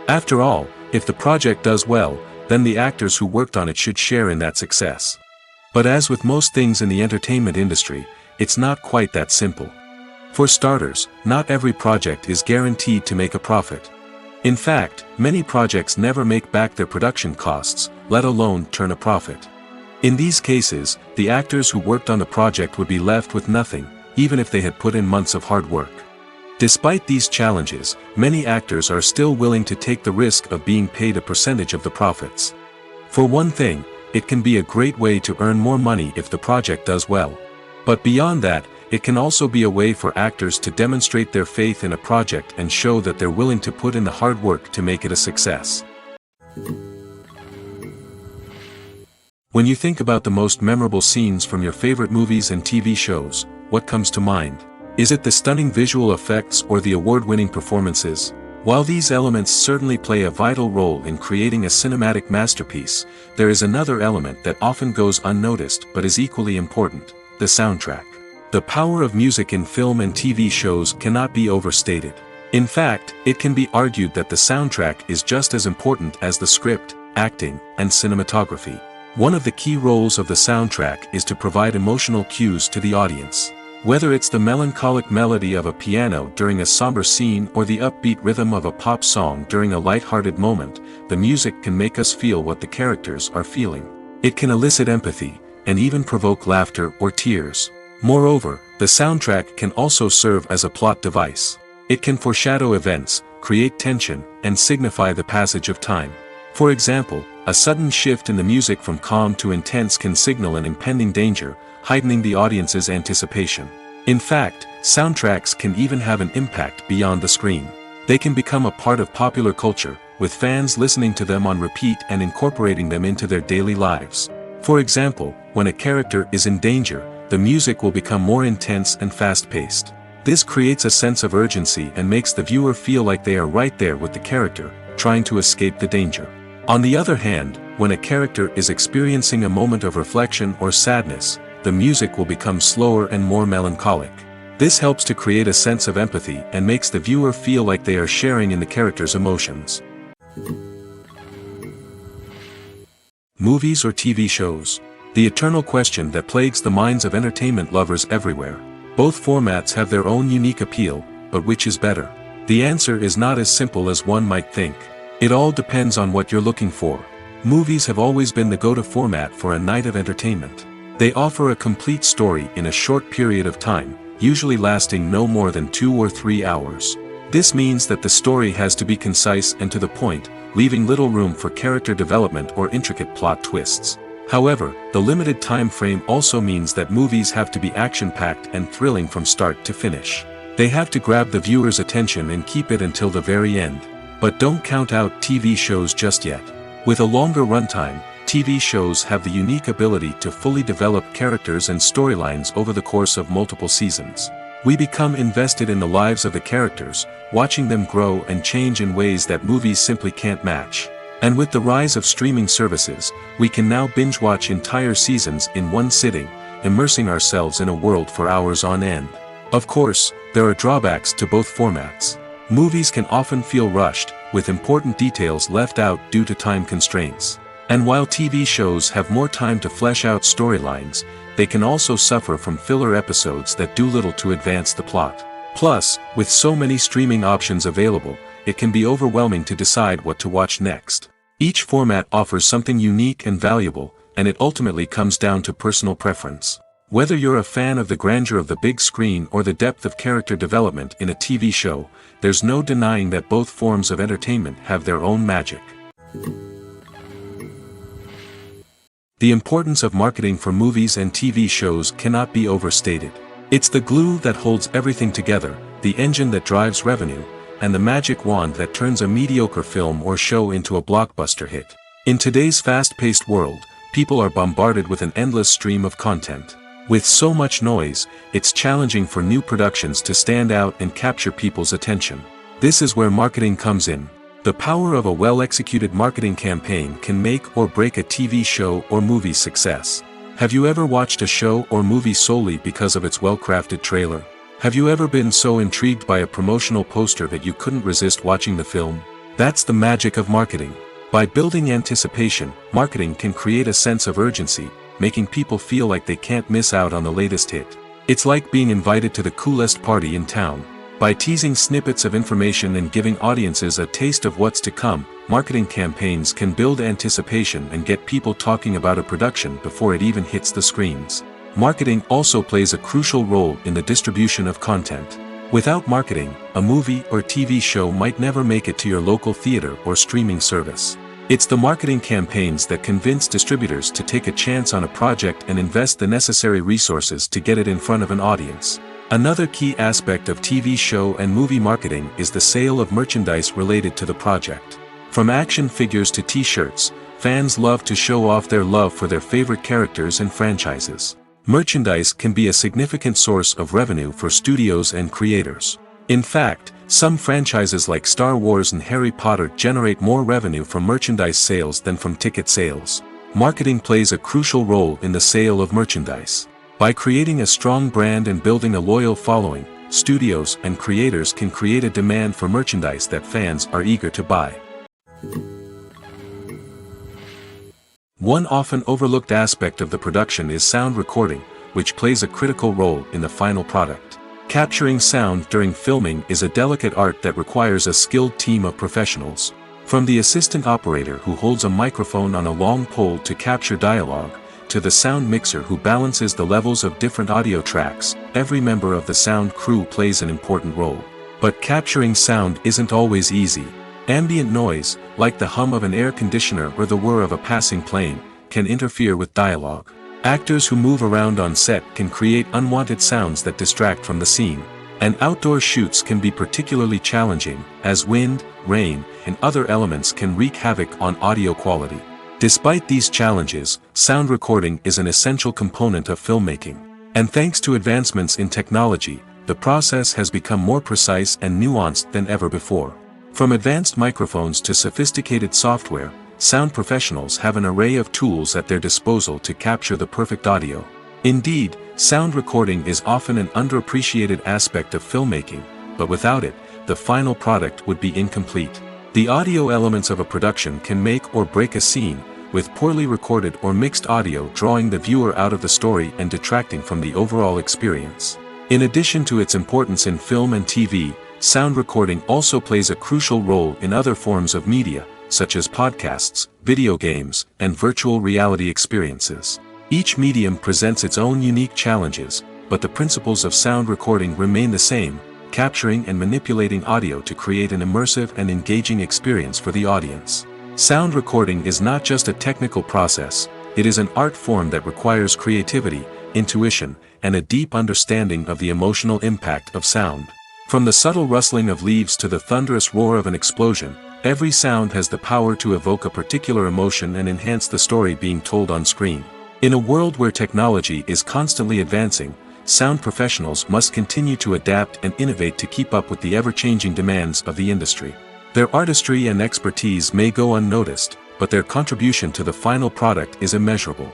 After all, if the project does well, then the actors who worked on it should share in that success. But as with most things in the entertainment industry, it's not quite that simple. For starters, not every project is guaranteed to make a profit. In fact, many projects never make back their production costs, let alone turn a profit. In these cases, the actors who worked on the project would be left with nothing, even if they had put in months of hard work. Despite these challenges, many actors are still willing to take the risk of being paid a percentage of the profits. For one thing, it can be a great way to earn more money if the project does well. But beyond that, it can also be a way for actors to demonstrate their faith in a project and show that they're willing to put in the hard work to make it a success. When you think about the most memorable scenes from your favorite movies and TV shows, what comes to mind? Is it the stunning visual effects or the award-winning performances? While these elements certainly play a vital role in creating a cinematic masterpiece, there is another element that often goes unnoticed but is equally important: the soundtrack. The power of music in film and TV shows cannot be overstated. In fact, it can be argued that the soundtrack is just as important as the script, acting, and cinematography. One of the key roles of the soundtrack is to provide emotional cues to the audience. Whether it's the melancholic melody of a piano during a somber scene or the upbeat rhythm of a pop song during a light-hearted moment, the music can make us feel what the characters are feeling. It can elicit empathy, and even provoke laughter or tears. Moreover, the soundtrack can also serve as a plot device. It can foreshadow events, create tension, and signify the passage of time. For example, a sudden shift in the music from calm to intense can signal an impending danger, heightening the audience's anticipation. In fact, soundtracks can even have an impact beyond the screen. They can become a part of popular culture, with fans listening to them on repeat and incorporating them into their daily lives. For example, when a character is in danger, the music will become more intense and fast-paced. This creates a sense of urgency and makes the viewer feel like they are right there with the character, trying to escape the danger. On the other hand, when a character is experiencing a moment of reflection or sadness, the music will become slower and more melancholic. This helps to create a sense of empathy and makes the viewer feel like they are sharing in the character's emotions. Movies or TV shows? The eternal question that plagues the minds of entertainment lovers everywhere. Both formats have their own unique appeal, but which is better? The answer is not as simple as one might think. It all depends on what you're looking for. Movies have always been the go-to format for a night of entertainment. They offer a complete story in a short period of time, usually lasting no more than 2 or 3 hours. This means that the story has to be concise and to the point, leaving little room for character development or intricate plot twists. However, the limited time frame also means that movies have to be action-packed and thrilling from start to finish. They have to grab the viewer's attention and keep it until the very end. But don't count out TV shows just yet. With a longer runtime, TV shows have the unique ability to fully develop characters and storylines over the course of multiple seasons. We become invested in the lives of the characters, watching them grow and change in ways that movies simply can't match. And with the rise of streaming services, we can now binge-watch entire seasons in one sitting, immersing ourselves in a world for hours on end. Of course, there are drawbacks to both formats. Movies can often feel rushed, with important details left out due to time constraints. And while TV shows have more time to flesh out storylines, they can also suffer from filler episodes that do little to advance the plot. Plus, with so many streaming options available, it can be overwhelming to decide what to watch next. Each format offers something unique and valuable, and it ultimately comes down to personal preference. Whether you're a fan of the grandeur of the big screen or the depth of character development in a TV show, there's no denying that both forms of entertainment have their own magic. The importance of marketing for movies and TV shows cannot be overstated. It's the glue that holds everything together, the engine that drives revenue, and the magic wand that turns a mediocre film or show into a blockbuster hit. In today's fast-paced world, people are bombarded with an endless stream of content. With so much noise, it's challenging for new productions to stand out and capture people's attention. This is where marketing comes in. The power of a well-executed marketing campaign can make or break a TV show or movie's success. Have you ever watched a show or movie solely because of its well-crafted trailer? Have you ever been so intrigued by a promotional poster that you couldn't resist watching the film? That's the magic of marketing. By building anticipation, marketing can create a sense of urgency, making people feel like they can't miss out on the latest hit. It's like being invited to the coolest party in town. By teasing snippets of information and giving audiences a taste of what's to come, marketing campaigns can build anticipation and get people talking about a production before it even hits the screens. Marketing also plays a crucial role in the distribution of content. Without marketing, a movie or TV show might never make it to your local theater or streaming service. It's the marketing campaigns that convince distributors to take a chance on a project and invest the necessary resources to get it in front of an audience. Another key aspect of TV show and movie marketing is the sale of merchandise related to the project. From action figures to t-shirts, fans love to show off their love for their favorite characters and franchises. Merchandise can be a significant source of revenue for studios and creators. In fact, some franchises like Star Wars and Harry Potter generate more revenue from merchandise sales than from ticket sales. Marketing plays a crucial role in the sale of merchandise. By creating a strong brand and building a loyal following, studios and creators can create a demand for merchandise that fans are eager to buy. One often overlooked aspect of the production is sound recording, which plays a critical role in the final product. Capturing sound during filming is a delicate art that requires a skilled team of professionals. From the assistant operator who holds a microphone on a long pole to capture dialogue, to the sound mixer who balances the levels of different audio tracks, every member of the sound crew plays an important role. But capturing sound isn't always easy. Ambient noise, like the hum of an air conditioner or the whir of a passing plane, can interfere with dialogue. Actors who move around on set can create unwanted sounds that distract from the scene. And outdoor shoots can be particularly challenging, as wind, rain, and other elements can wreak havoc on audio quality. Despite these challenges, sound recording is an essential component of filmmaking. And thanks to advancements in technology, the process has become more precise and nuanced than ever before. From advanced microphones to sophisticated software, sound professionals have an array of tools at their disposal to capture the perfect audio. Indeed, sound recording is often an underappreciated aspect of filmmaking, but without it, the final product would be incomplete. The audio elements of a production can make or break a scene, with poorly recorded or mixed audio drawing the viewer out of the story and detracting from the overall experience. In addition to its importance in film and TV, sound recording also plays a crucial role in other forms of media, such as podcasts, video games, and virtual reality experiences. Each medium presents its own unique challenges, but the principles of sound recording remain the same, capturing and manipulating audio to create an immersive and engaging experience for the audience. Sound recording is not just a technical process, it is an art form that requires creativity, intuition, and a deep understanding of the emotional impact of sound. From the subtle rustling of leaves to the thunderous roar of an explosion, every sound has the power to evoke a particular emotion and enhance the story being told on screen. In a world where technology is constantly advancing, sound professionals must continue to adapt and innovate to keep up with the ever-changing demands of the industry. Their artistry and expertise may go unnoticed, but their contribution to the final product is immeasurable.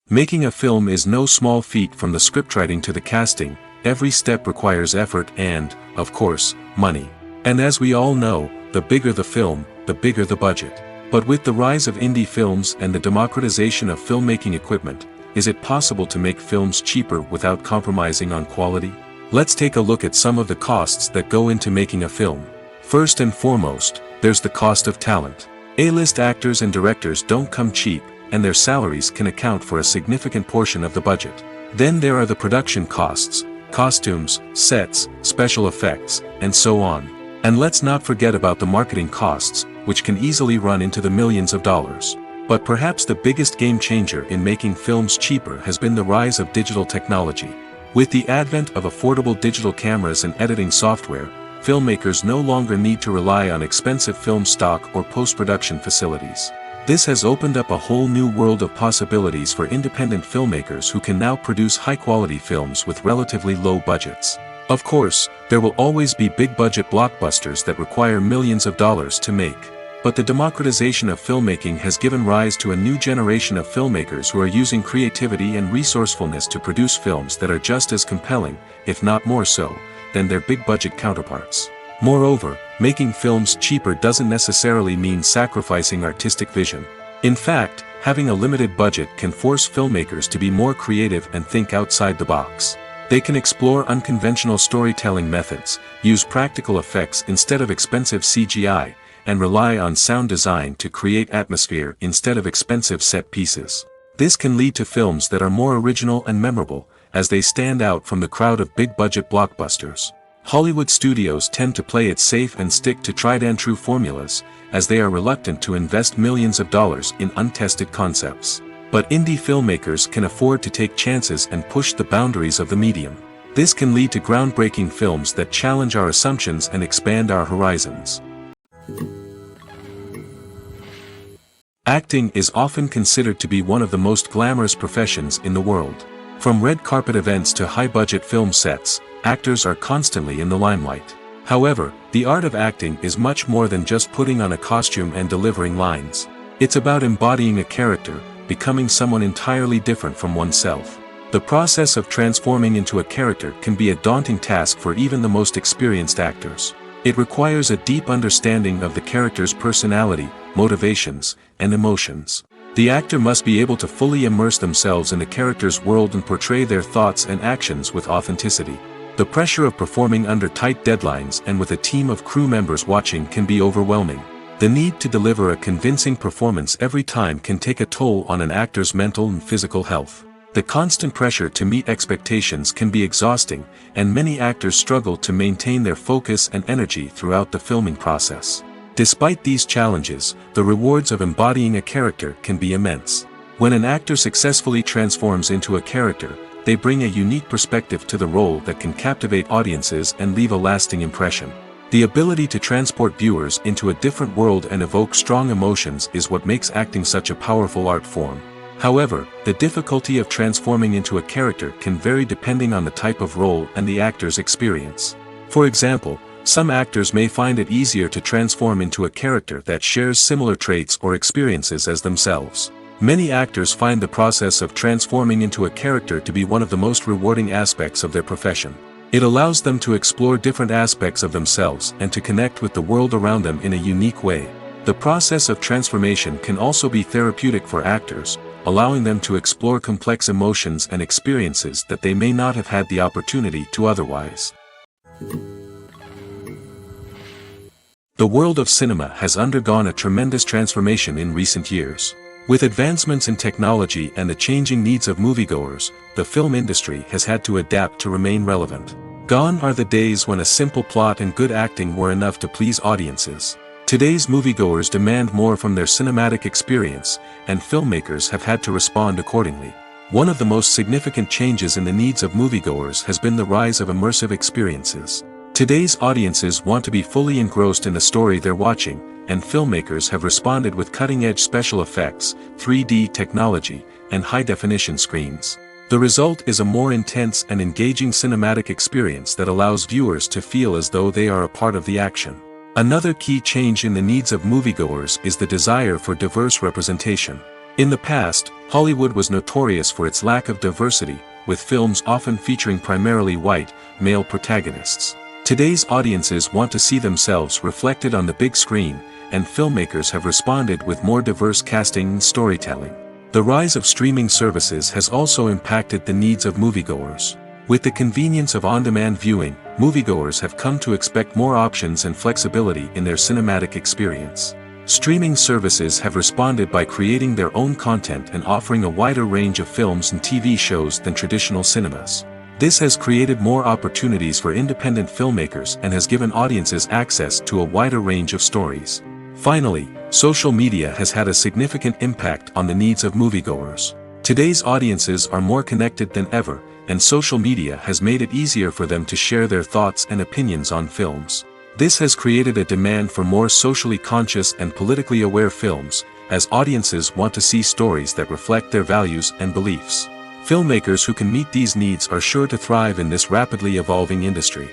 Making a film is no small feat. From the scriptwriting to the casting, every step requires effort and, of course, money. And as we all know, the bigger the film, the bigger the budget. But with the rise of indie films and the democratization of filmmaking equipment, is it possible to make films cheaper without compromising on quality? Let's take a look at some of the costs that go into making a film. First and foremost, there's the cost of talent. A-list actors and directors don't come cheap, and their salaries can account for a significant portion of the budget. Then there are the production costs, costumes, sets, special effects, and so on. And let's not forget about the marketing costs, which can easily run into the millions of dollars. But perhaps the biggest game changer in making films cheaper has been the rise of digital technology. With the advent of affordable digital cameras and editing software, filmmakers no longer need to rely on expensive film stock or post-production facilities. This has opened up a whole new world of possibilities for independent filmmakers who can now produce high-quality films with relatively low budgets. Of course, there will always be big-budget blockbusters that require millions of dollars to make. But the democratization of filmmaking has given rise to a new generation of filmmakers who are using creativity and resourcefulness to produce films that are just as compelling, if not more so, than their big-budget counterparts. Moreover, making films cheaper doesn't necessarily mean sacrificing artistic vision. In fact, having a limited budget can force filmmakers to be more creative and think outside the box. They can explore unconventional storytelling methods, use practical effects instead of expensive CGI, and rely on sound design to create atmosphere instead of expensive set pieces. This can lead to films that are more original and memorable, as they stand out from the crowd of big-budget blockbusters. Hollywood studios tend to play it safe and stick to tried-and-true formulas, as they are reluctant to invest millions of dollars in untested concepts. But indie filmmakers can afford to take chances and push the boundaries of the medium. This can lead to groundbreaking films that challenge our assumptions and expand our horizons. Acting is often considered to be one of the most glamorous professions in the world. From red carpet events to high-budget film sets, actors are constantly in the limelight. However, the art of acting is much more than just putting on a costume and delivering lines. It's about embodying a character, becoming someone entirely different from oneself. The process of transforming into a character can be a daunting task for even the most experienced actors. It requires a deep understanding of the character's personality, motivations, and emotions. The actor must be able to fully immerse themselves in the character's world and portray their thoughts and actions with authenticity. The pressure of performing under tight deadlines and with a team of crew members watching can be overwhelming. The need to deliver a convincing performance every time can take a toll on an actor's mental and physical health. The constant pressure to meet expectations can be exhausting, and many actors struggle to maintain their focus and energy throughout the filming process. Despite these challenges, the rewards of embodying a character can be immense. When an actor successfully transforms into a character, they bring a unique perspective to the role that can captivate audiences and leave a lasting impression. The ability to transport viewers into a different world and evoke strong emotions is what makes acting such a powerful art form. However, the difficulty of transforming into a character can vary depending on the type of role and the actor's experience. For example, some actors may find it easier to transform into a character that shares similar traits or experiences as themselves. Many actors find the process of transforming into a character to be one of the most rewarding aspects of their profession. It allows them to explore different aspects of themselves and to connect with the world around them in a unique way. The process of transformation can also be therapeutic for actors, allowing them to explore complex emotions and experiences that they may not have had the opportunity to otherwise. The world of cinema has undergone a tremendous transformation in recent years. With advancements in technology and the changing needs of moviegoers, the film industry has had to adapt to remain relevant. Gone are the days when a simple plot and good acting were enough to please audiences. Today's moviegoers demand more from their cinematic experience, and filmmakers have had to respond accordingly. One of the most significant changes in the needs of moviegoers has been the rise of immersive experiences. Today's audiences want to be fully engrossed in the story they're watching, and filmmakers have responded with cutting-edge special effects, 3D technology, and high-definition screens. The result is a more intense and engaging cinematic experience that allows viewers to feel as though they are a part of the action. Another key change in the needs of moviegoers is the desire for diverse representation. In the past, Hollywood was notorious for its lack of diversity, with films often featuring primarily white, male protagonists. Today's audiences want to see themselves reflected on the big screen, and filmmakers have responded with more diverse casting and storytelling. The rise of streaming services has also impacted the needs of moviegoers. With the convenience of on-demand viewing, moviegoers have come to expect more options and flexibility in their cinematic experience. Streaming services have responded by creating their own content and offering a wider range of films and TV shows than traditional cinemas. This has created more opportunities for independent filmmakers and has given audiences access to a wider range of stories. Finally, social media has had a significant impact on the needs of moviegoers. Today's audiences are more connected than ever, and social media has made it easier for them to share their thoughts and opinions on films. This has created a demand for more socially conscious and politically aware films, as audiences want to see stories that reflect their values and beliefs. Filmmakers who can meet these needs are sure to thrive in this rapidly evolving industry.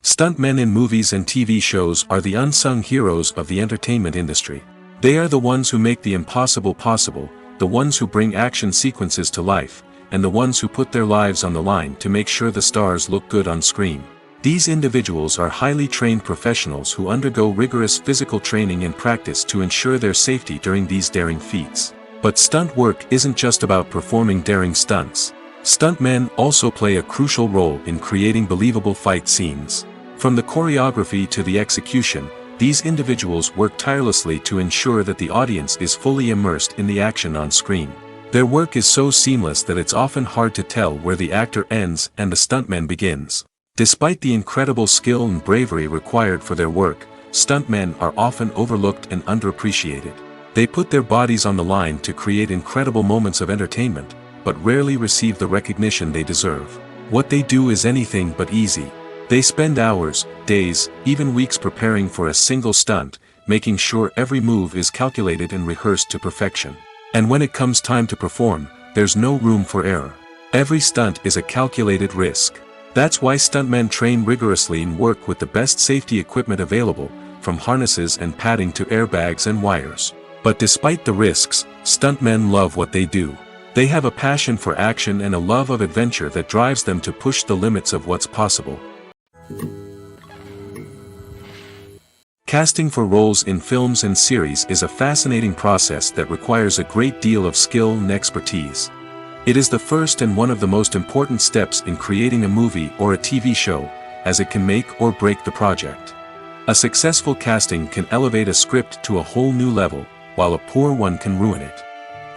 Stuntmen in movies and TV shows are the unsung heroes of the entertainment industry. They are the ones who make the impossible possible, the ones who bring action sequences to life, and the ones who put their lives on the line to make sure the stars look good on screen. These individuals are highly trained professionals who undergo rigorous physical training and practice to ensure their safety during these daring feats. But stunt work isn't just about performing daring stunts. Stuntmen also play a crucial role in creating believable fight scenes. From the choreography to the execution, these individuals work tirelessly to ensure that the audience is fully immersed in the action on screen. Their work is so seamless that it's often hard to tell where the actor ends and the stuntman begins. Despite the incredible skill and bravery required for their work, stuntmen are often overlooked and underappreciated. They put their bodies on the line to create incredible moments of entertainment, but rarely receive the recognition they deserve. What they do is anything but easy. They spend hours, days, even weeks preparing for a single stunt, making sure every move is calculated and rehearsed to perfection. And when it comes time to perform, there's no room for error. Every stunt is a calculated risk. That's why stuntmen train rigorously and work with the best safety equipment available, from harnesses and padding to airbags and wires. But despite the risks, stuntmen love what they do. They have a passion for action and a love of adventure that drives them to push the limits of what's possible. Casting for roles in films and series is a fascinating process that requires a great deal of skill and expertise. It is the first and one of the most important steps in creating a movie or a TV show, as it can make or break the project. A successful casting can elevate a script to a whole new level, while a poor one can ruin it.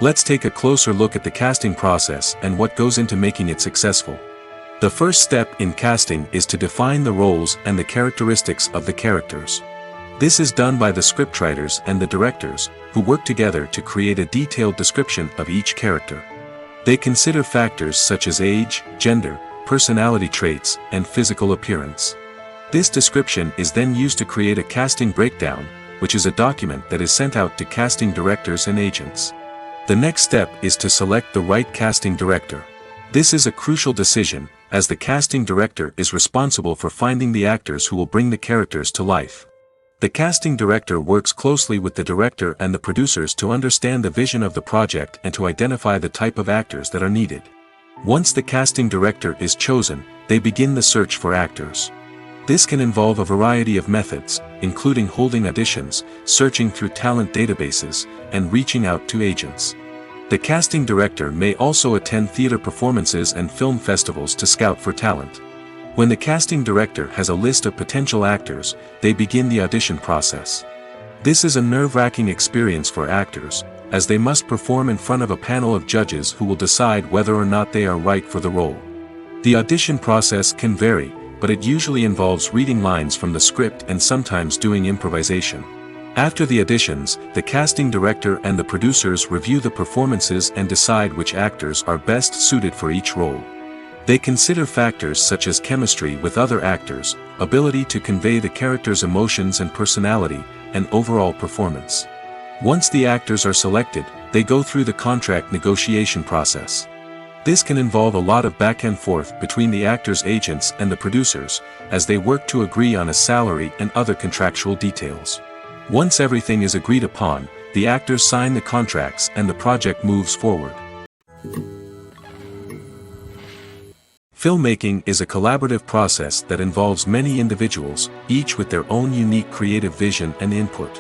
Let's take a closer look at the casting process and what goes into making it successful. The first step in casting is to define the roles and the characteristics of the characters. This is done by the scriptwriters and the directors, who work together to create a detailed description of each character. They consider factors such as age, gender, personality traits, and physical appearance. This description is then used to create a casting breakdown, which is a document that is sent out to casting directors and agents. The next step is to select the right casting director. This is a crucial decision, as the casting director is responsible for finding the actors who will bring the characters to life. The casting director works closely with the director and the producers to understand the vision of the project and to identify the type of actors that are needed. Once the casting director is chosen, they begin the search for actors. This can involve a variety of methods, including holding auditions, searching through talent databases, and reaching out to agents. The casting director may also attend theater performances and film festivals to scout for talent. When the casting director has a list of potential actors, they begin the audition process. This is a nerve-wracking experience for actors, as they must perform in front of a panel of judges who will decide whether or not they are right for the role. The audition process can vary, but it usually involves reading lines from the script and sometimes doing improvisation. After the auditions, the casting director and the producers review the performances and decide which actors are best suited for each role. They consider factors such as chemistry with other actors, ability to convey the character's emotions and personality, and overall performance. Once the actors are selected, they go through the contract negotiation process. This can involve a lot of back and forth between the actors' agents and the producers, as they work to agree on a salary and other contractual details. Once everything is agreed upon, the actors sign the contracts and the project moves forward. Filmmaking is a collaborative process that involves many individuals, each with their own unique creative vision and input.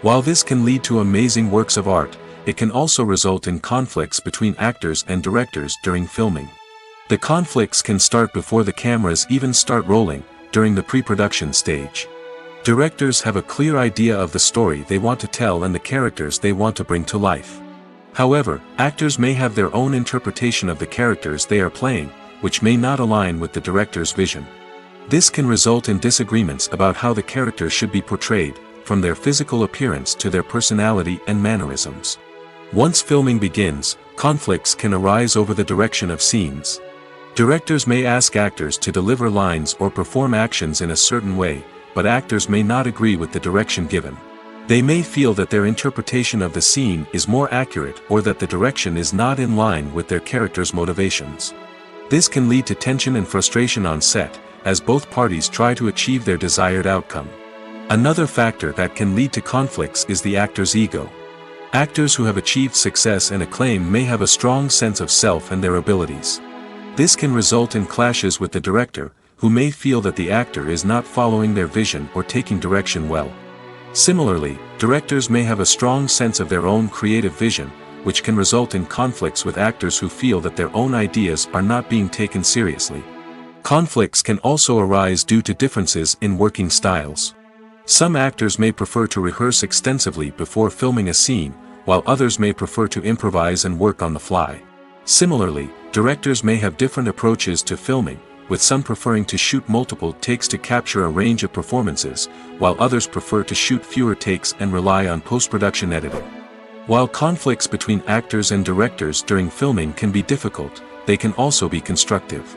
While this can lead to amazing works of art, it can also result in conflicts between actors and directors during filming. The conflicts can start before the cameras even start rolling, during the pre-production stage. Directors have a clear idea of the story they want to tell and the characters they want to bring to life. However, actors may have their own interpretation of the characters they are playing, which may not align with the director's vision. This can result in disagreements about how the character should be portrayed, from their physical appearance to their personality and mannerisms. Once filming begins, conflicts can arise over the direction of scenes. Directors may ask actors to deliver lines or perform actions in a certain way, but actors may not agree with the direction given. They may feel that their interpretation of the scene is more accurate or that the direction is not in line with their character's motivations. This can lead to tension and frustration on set, as both parties try to achieve their desired outcome. Another factor that can lead to conflicts is the actor's ego. Actors who have achieved success and acclaim may have a strong sense of self and their abilities. This can result in clashes with the director, who may feel that the actor is not following their vision or taking direction well. Similarly, directors may have a strong sense of their own creative vision, which can result in conflicts with actors who feel that their own ideas are not being taken seriously. Conflicts can also arise due to differences in working styles. Some actors may prefer to rehearse extensively before filming a scene, while others may prefer to improvise and work on the fly. Similarly, directors may have different approaches to filming, with some preferring to shoot multiple takes to capture a range of performances, while others prefer to shoot fewer takes and rely on post-production editing. While conflicts between actors and directors during filming can be difficult, they can also be constructive.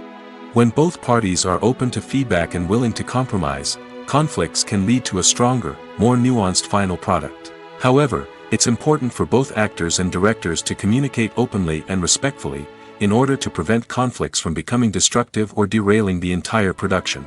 When both parties are open to feedback and willing to compromise, conflicts can lead to a stronger, more nuanced final product. However, it's important for both actors and directors to communicate openly and respectfully, in order to prevent conflicts from becoming destructive or derailing the entire production.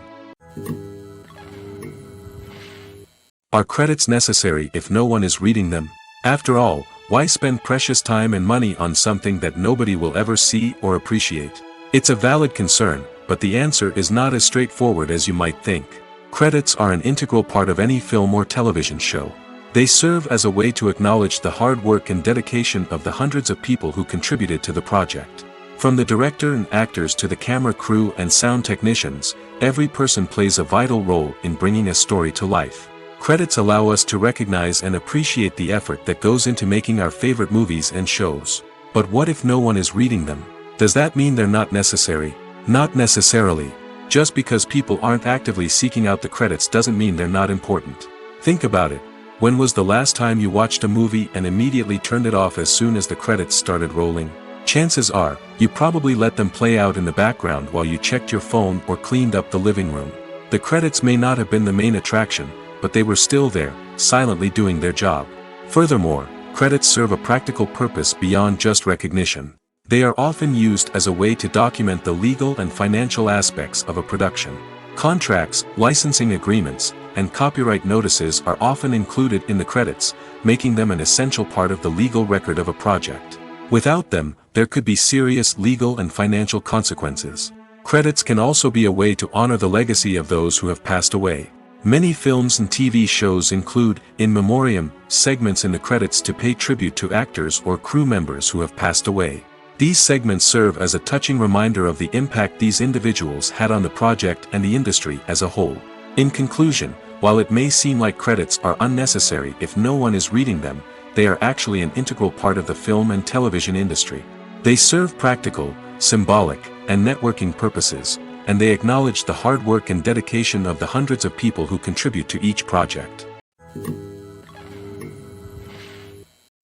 Are credits necessary if no one is reading them? After all, why spend precious time and money on something that nobody will ever see or appreciate? It's a valid concern, but the answer is not as straightforward as you might think. Credits are an integral part of any film or television show. They serve as a way to acknowledge the hard work and dedication of the hundreds of people who contributed to the project. From the director and actors to the camera crew and sound technicians, every person plays a vital role in bringing a story to life. Credits allow us to recognize and appreciate the effort that goes into making our favorite movies and shows. But what if no one is reading them? Does that mean they're not necessary? Not necessarily. Just because people aren't actively seeking out the credits doesn't mean they're not important. Think about it. When was the last time you watched a movie and immediately turned it off as soon as the credits started rolling? Chances are, you probably let them play out in the background while you checked your phone or cleaned up the living room. The credits may not have been the main attraction, but they were still there, silently doing their job. Furthermore, credits serve a practical purpose beyond just recognition. They are often used as a way to document the legal and financial aspects of a production. Contracts, licensing agreements, and copyright notices are often included in the credits, making them an essential part of the legal record of a project. Without them, there could be serious legal and financial consequences. Credits can also be a way to honor the legacy of those who have passed away. Many films and TV shows include, in memoriam, segments in the credits to pay tribute to actors or crew members who have passed away. These segments serve as a touching reminder of the impact these individuals had on the project and the industry as a whole. In conclusion, while it may seem like credits are unnecessary if no one is reading them, they are actually an integral part of the film and television industry. They serve practical, symbolic, and networking purposes, and they acknowledge the hard work and dedication of the hundreds of people who contribute to each project.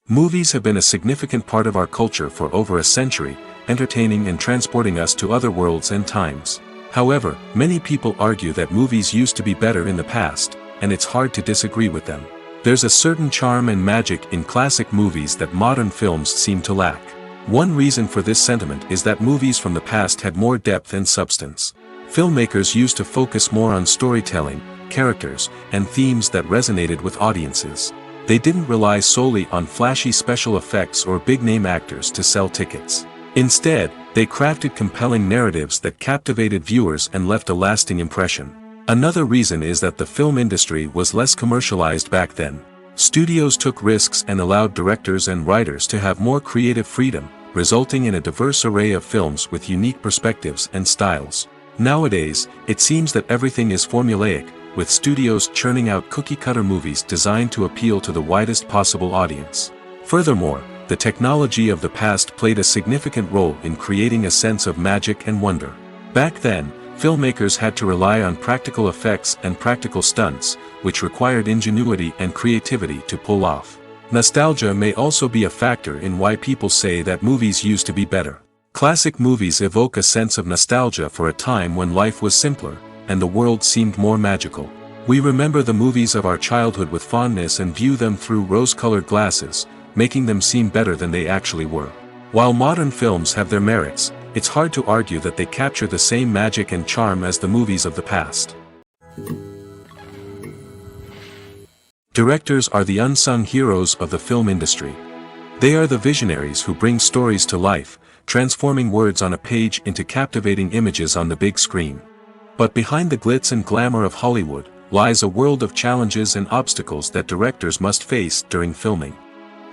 Movies have been a significant part of our culture for over a century, entertaining and transporting us to other worlds and times. However, many people argue that movies used to be better in the past, and it's hard to disagree with them. There's a certain charm and magic in classic movies that modern films seem to lack. One reason for this sentiment is that movies from the past had more depth and substance. Filmmakers used to focus more on storytelling, characters, and themes that resonated with audiences. They didn't rely solely on flashy special effects or big-name actors to sell tickets. Instead, they crafted compelling narratives that captivated viewers and left a lasting impression. Another reason is that the film industry was less commercialized back then. Studios took risks and allowed directors and writers to have more creative freedom, resulting in a diverse array of films with unique perspectives and styles. Nowadays, it seems that everything is formulaic, with studios churning out cookie-cutter movies designed to appeal to the widest possible audience. Furthermore, the technology of the past played a significant role in creating a sense of magic and wonder. Back then, filmmakers had to rely on practical effects and practical stunts, which required ingenuity and creativity to pull off. Nostalgia may also be a factor in why people say that movies used to be better. Classic movies evoke a sense of nostalgia for a time when life was simpler, and the world seemed more magical. We remember the movies of our childhood with fondness and view them through rose-colored glasses, making them seem better than they actually were. While modern films have their merits, it's hard to argue that they capture the same magic and charm as the movies of the past. Directors are the unsung heroes of the film industry. They are the visionaries who bring stories to life, transforming words on a page into captivating images on the big screen. But behind the glitz and glamour of Hollywood, lies a world of challenges and obstacles that directors must face during filming.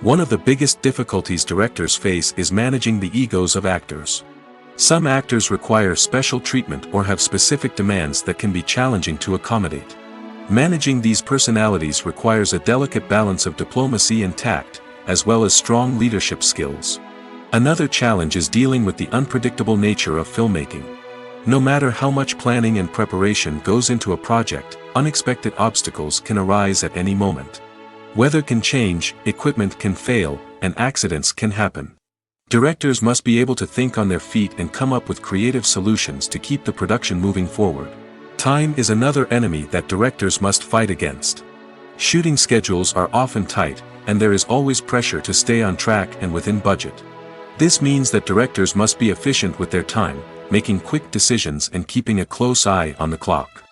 One of the biggest difficulties directors face is managing the egos of actors. Some actors require special treatment or have specific demands that can be challenging to accommodate. Managing these personalities requires a delicate balance of diplomacy and tact, as well as strong leadership skills. Another challenge is dealing with the unpredictable nature of filmmaking. No matter how much planning and preparation goes into a project, unexpected obstacles can arise at any moment. Weather can change, equipment can fail, and accidents can happen. Directors must be able to think on their feet and come up with creative solutions to keep the production moving forward. Time is another enemy that directors must fight against. Shooting schedules are often tight, and there is always pressure to stay on track and within budget. This means that directors must be efficient with their time, making quick decisions and keeping a close eye on the clock.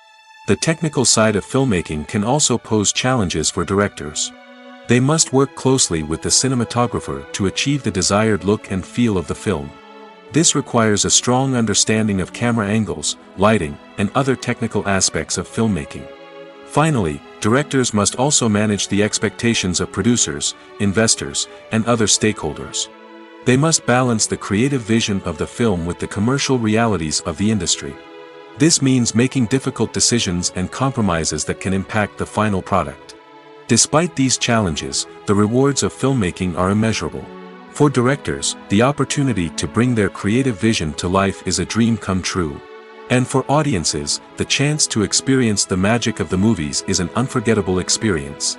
The technical side of filmmaking can also pose challenges for directors. They must work closely with the cinematographer to achieve the desired look and feel of the film. This requires a strong understanding of camera angles, lighting, and other technical aspects of filmmaking. Finally, directors must also manage the expectations of producers, investors, and other stakeholders. They must balance the creative vision of the film with the commercial realities of the industry. This means making difficult decisions and compromises that can impact the final product. Despite these challenges, the rewards of filmmaking are immeasurable. For directors, the opportunity to bring their creative vision to life is a dream come true. And for audiences, the chance to experience the magic of the movies is an unforgettable experience.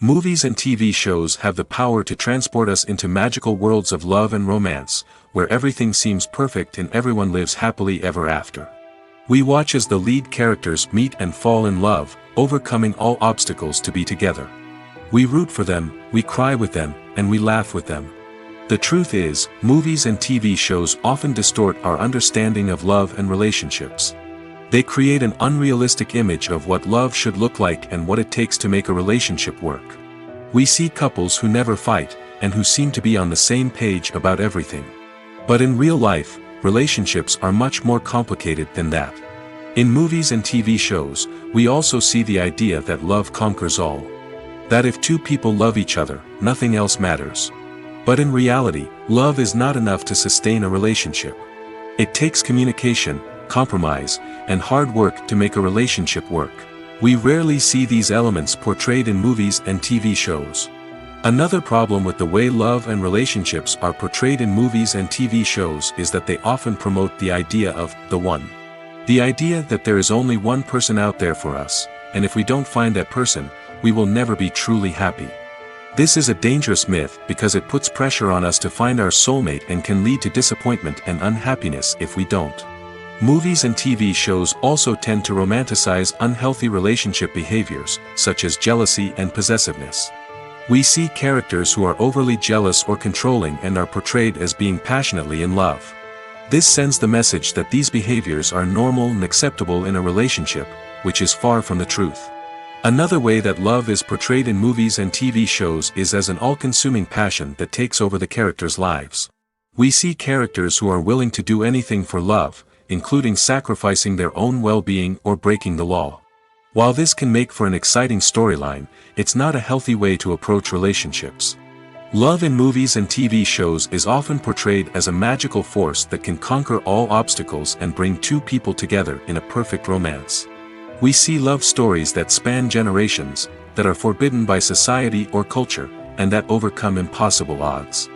Movies and TV shows have the power to transport us into magical worlds of love and romance, where everything seems perfect and everyone lives happily ever after. We watch as the lead characters meet and fall in love, overcoming all obstacles to be together. We root for them, we cry with them, and we laugh with them. The truth is, movies and TV shows often distort our understanding of love and relationships. They create an unrealistic image of what love should look like and what it takes to make a relationship work. We see couples who never fight, and who seem to be on the same page about everything. But in real life, relationships are much more complicated than that. In movies and TV shows, we also see the idea that love conquers all. That if two people love each other, nothing else matters. But in reality, love is not enough to sustain a relationship. It takes communication, compromise, and hard work to make a relationship work. We rarely see these elements portrayed in movies and TV shows. Another problem with the way love and relationships are portrayed in movies and TV shows is that they often promote the idea of the one. The idea that there is only one person out there for us, and if we don't find that person, we will never be truly happy. This is a dangerous myth because it puts pressure on us to find our soulmate and can lead to disappointment and unhappiness if we don't. Movies and TV shows also tend to romanticize unhealthy relationship behaviors, such as jealousy and possessiveness. We see characters who are overly jealous or controlling and are portrayed as being passionately in love. This sends the message that these behaviors are normal and acceptable in a relationship, which is far from the truth. Another way that love is portrayed in movies and TV shows is as an all-consuming passion that takes over the characters' lives. We see characters who are willing to do anything for love, including sacrificing their own well-being or breaking the law. While this can make for an exciting storyline, it's not a healthy way to approach relationships. Love in movies and TV shows is often portrayed as a magical force that can conquer all obstacles and bring two people together in a perfect romance. We see love stories that span generations, that are forbidden by society or culture, and that overcome impossible odds.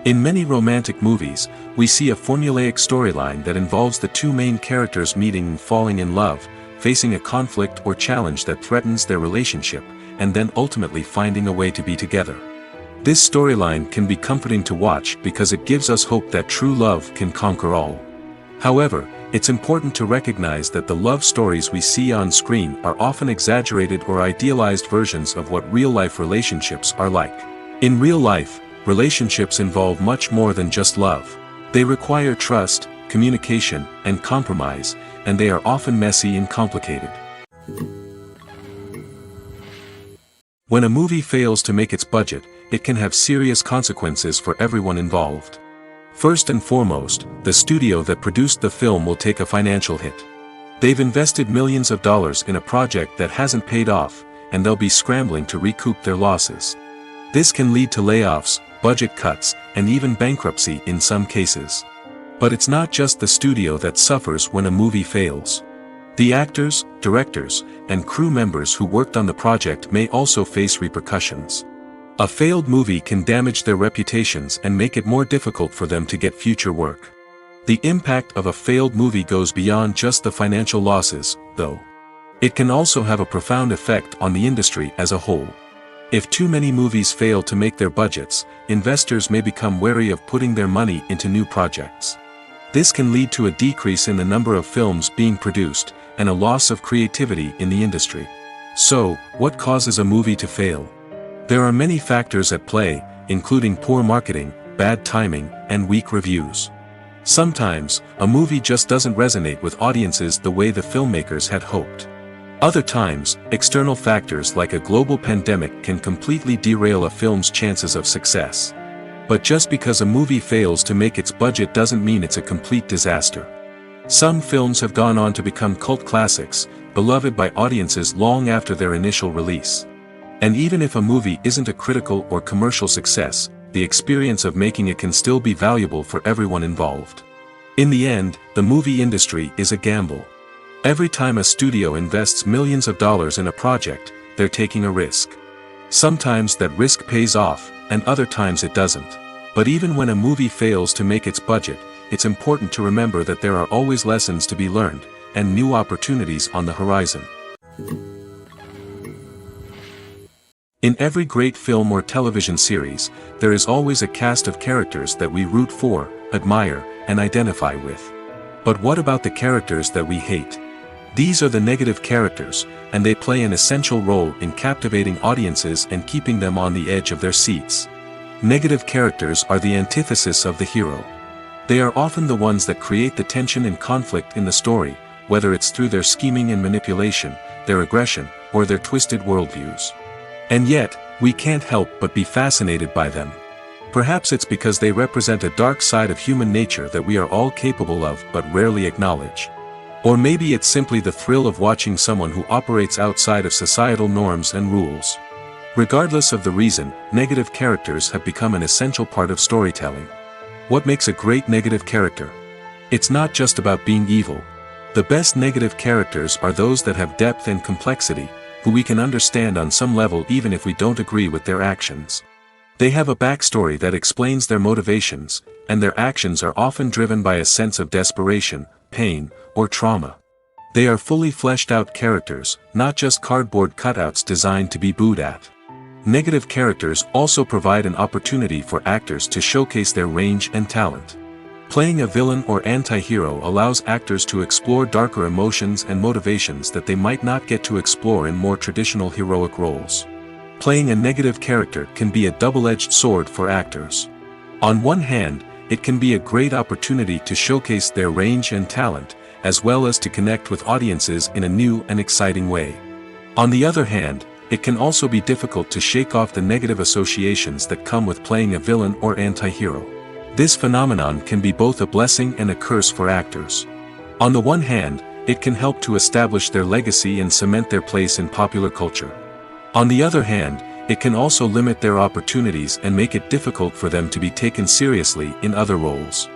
In many romantic movies, we see a formulaic storyline that involves the two main characters meeting and falling in love, facing a conflict or challenge that threatens their relationship, and then ultimately finding a way to be together. This storyline can be comforting to watch because it gives us hope that true love can conquer all. However, it's important to recognize that the love stories we see on screen are often exaggerated or idealized versions of what real-life relationships are like. In real life, relationships involve much more than just love. They require trust, communication, and compromise, and they are often messy and complicated. When a movie fails to make its budget, it can have serious consequences for everyone involved. First and foremost, the studio that produced the film will take a financial hit. They've invested millions of dollars in a project that hasn't paid off, and they'll be scrambling to recoup their losses. This can lead to layoffs, budget cuts, and even bankruptcy in some cases. But it's not just the studio that suffers when a movie fails. The actors, directors, and crew members who worked on the project may also face repercussions. A failed movie can damage their reputations and make it more difficult for them to get future work. The impact of a failed movie goes beyond just the financial losses, though. It can also have a profound effect on the industry as a whole. If too many movies fail to make their budgets, investors may become wary of putting their money into new projects. This can lead to a decrease in the number of films being produced, and a loss of creativity in the industry. So, what causes a movie to fail? There are many factors at play, including poor marketing, bad timing, and weak reviews. Sometimes, a movie just doesn't resonate with audiences the way the filmmakers had hoped. Other times, external factors like a global pandemic can completely derail a film's chances of success. But just because a movie fails to make its budget doesn't mean it's a complete disaster. Some films have gone on to become cult classics, beloved by audiences long after their initial release. And even if a movie isn't a critical or commercial success, the experience of making it can still be valuable for everyone involved. In the end, the movie industry is a gamble. Every time a studio invests millions of dollars in a project, they're taking a risk. Sometimes that risk pays off, and other times it doesn't. But even when a movie fails to make its budget, it's important to remember that there are always lessons to be learned, and new opportunities on the horizon. In every great film or television series, there is always a cast of characters that we root for, admire, and identify with. But what about the characters that we hate? These are the negative characters, and they play an essential role in captivating audiences and keeping them on the edge of their seats. Negative characters are the antithesis of the hero. They are often the ones that create the tension and conflict in the story, whether it's through their scheming and manipulation, their aggression, or their twisted worldviews. And yet, we can't help but be fascinated by them. Perhaps it's because they represent a dark side of human nature that we are all capable of but rarely acknowledge. Or maybe it's simply the thrill of watching someone who operates outside of societal norms and rules. Regardless of the reason, negative characters have become an essential part of storytelling. What makes a great negative character? It's not just about being evil. The best negative characters are those that have depth and complexity, who we can understand on some level even if we don't agree with their actions. They have a backstory that explains their motivations, and their actions are often driven by a sense of desperation, pain, or trauma. They are fully fleshed out characters, not just cardboard cutouts designed to be booed at. Negative characters also provide an opportunity for actors to showcase their range and talent. Playing a villain or anti-hero allows actors to explore darker emotions and motivations that they might not get to explore in more traditional heroic roles. Playing a negative character can be a double-edged sword for actors. On one hand, it can be a great opportunity to showcase their range and talent, as well as to connect with audiences in a new and exciting way. On the other hand, it can also be difficult to shake off the negative associations that come with playing a villain or anti-hero. This phenomenon can be both a blessing and a curse for actors. On the one hand, it can help to establish their legacy and cement their place in popular culture. On the other hand, it can also limit their opportunities and make it difficult for them to be taken seriously in other roles.